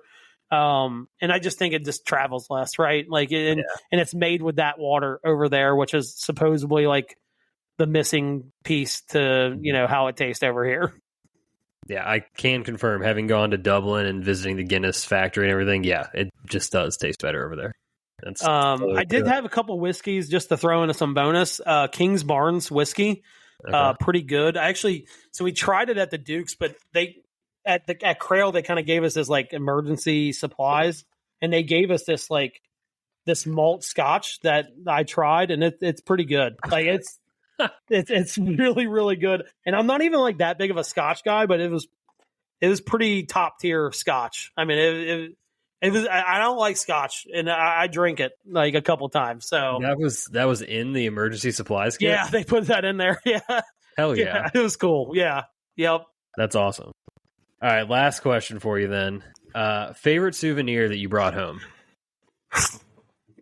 And I just think it just travels less, right? Like, and it's made with that water over there, which is supposedly like the missing piece to, how it tastes over here. Yeah, I can confirm, having gone to Dublin and visiting the Guinness factory and everything. Yeah, it just does taste better over there. I did have a couple whiskeys just to throw into some bonus. King's Barnes whiskey, pretty good. So we tried it at the Duke's, but at Crail they kind of gave us this like emergency supplies, and they gave us this like this malt Scotch that I tried, and it's pretty good. Like it's really, really good. And I'm not even like that big of a Scotch guy, but it was pretty top tier Scotch. I mean, it was. I don't like Scotch, and I drink it like a couple times. So that was in the emergency supplies kit? Yeah, they put that in there. Yeah, hell yeah, it was cool. Yeah, yep, that's awesome. All right, last question for you then. Favorite souvenir that you brought home?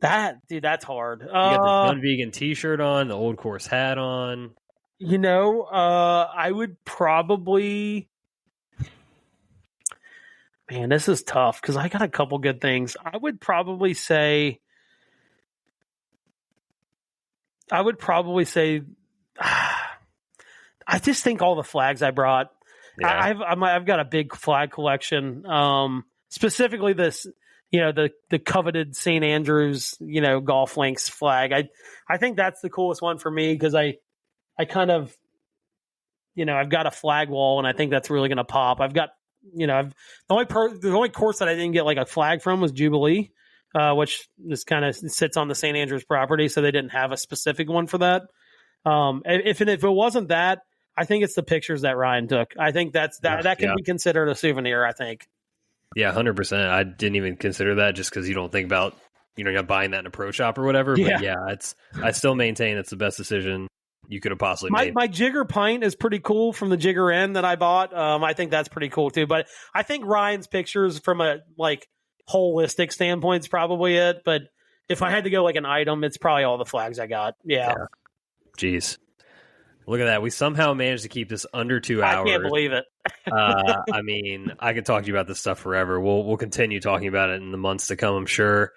That's hard. You got the non-vegan T-shirt on, the Old Course hat on. I would probably. Man, this is tough because I got a couple good things. I would probably say. I just think all the flags I brought. Yeah. I've got a big flag collection. Specifically this, the coveted St. Andrews, golf links flag. I think that's the coolest one for me because I kind of, I've got a flag wall and I think that's really going to pop. I've got, the only course that I didn't get like a flag from was Jubilee, which just kind of sits on the St. Andrews property. So they didn't have a specific one for that. If it wasn't that, I think it's the pictures that Ryan took. I think that can be considered a souvenir, I think. Yeah, 100%. I didn't even consider that just because you don't think about, you're not buying that in a pro shop or whatever. But I still maintain it's the best decision you could have possibly made. My Jigger pint is pretty cool from the Jigger N that I bought. I think that's pretty cool too. But I think Ryan's pictures from a like holistic standpoint is probably it. But if I had to go like an item, it's probably all the flags I got. Yeah. Jeez. Look at that. We somehow managed to keep this under 2 hours. I can't believe it. I mean, I could talk to you about this stuff forever. We'll continue talking about it in the months to come, I'm sure.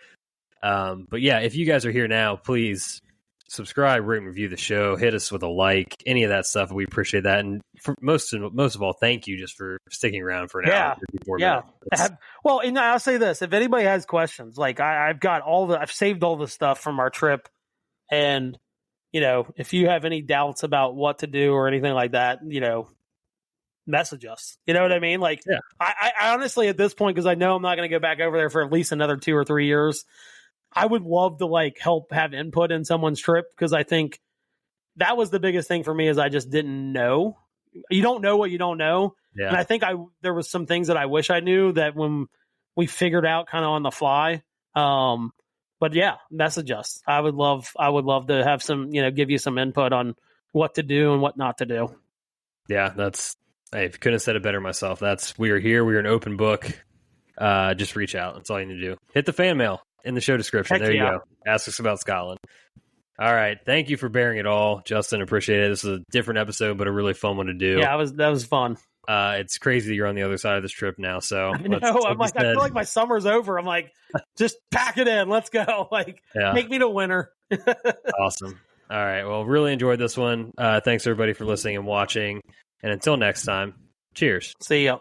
But yeah, if you guys are here now, please subscribe, rate, and review the show. Hit us with a like, any of that stuff. We appreciate that. And for most of all, thank you just for sticking around for an hour. 54 minutes. Well, and I'll say this: if anybody has questions, like I've saved all the stuff from our trip. And, if you have any doubts about what to do or anything like that, message us. You know what I mean? Like, yeah. I honestly, at this point, because I know I'm not going to go back over there for at least another 2 or 3 years, I would love to like help have input in someone's trip, because I think that was the biggest thing for me, is I just didn't know. You don't know what you don't know. Yeah. And I think there was some things that I wish I knew that when we figured out kind of on the fly. But yeah, message us. I would love to have some, give you some input on what to do and what not to do. Yeah, I couldn't have said it better myself. We are here. We are an open book. Just reach out. That's all you need to do. Hit the fan mail in the show description. Heck there you yeah. go. Ask us about Scotland. All right. Thank you for bearing it all, Justin. Appreciate it. This is a different episode, but a really fun one to do. Yeah, that was fun. It's crazy that you're on the other side of this trip now. So I feel like my summer's over. I'm like, just pack it in. Let's go. Like, make me the winner. Awesome. All right. Well, really enjoyed this one. Thanks everybody for listening and watching. And until next time, cheers. See ya.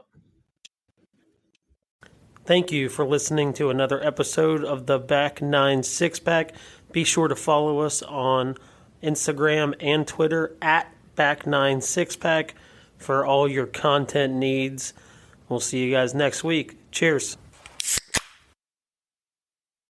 Thank you for listening to another episode of the Back 9 Six-Pack. Be sure to follow us on Instagram and Twitter at Back 9 Six-Pack for all your content needs. We'll see you guys next week. Cheers.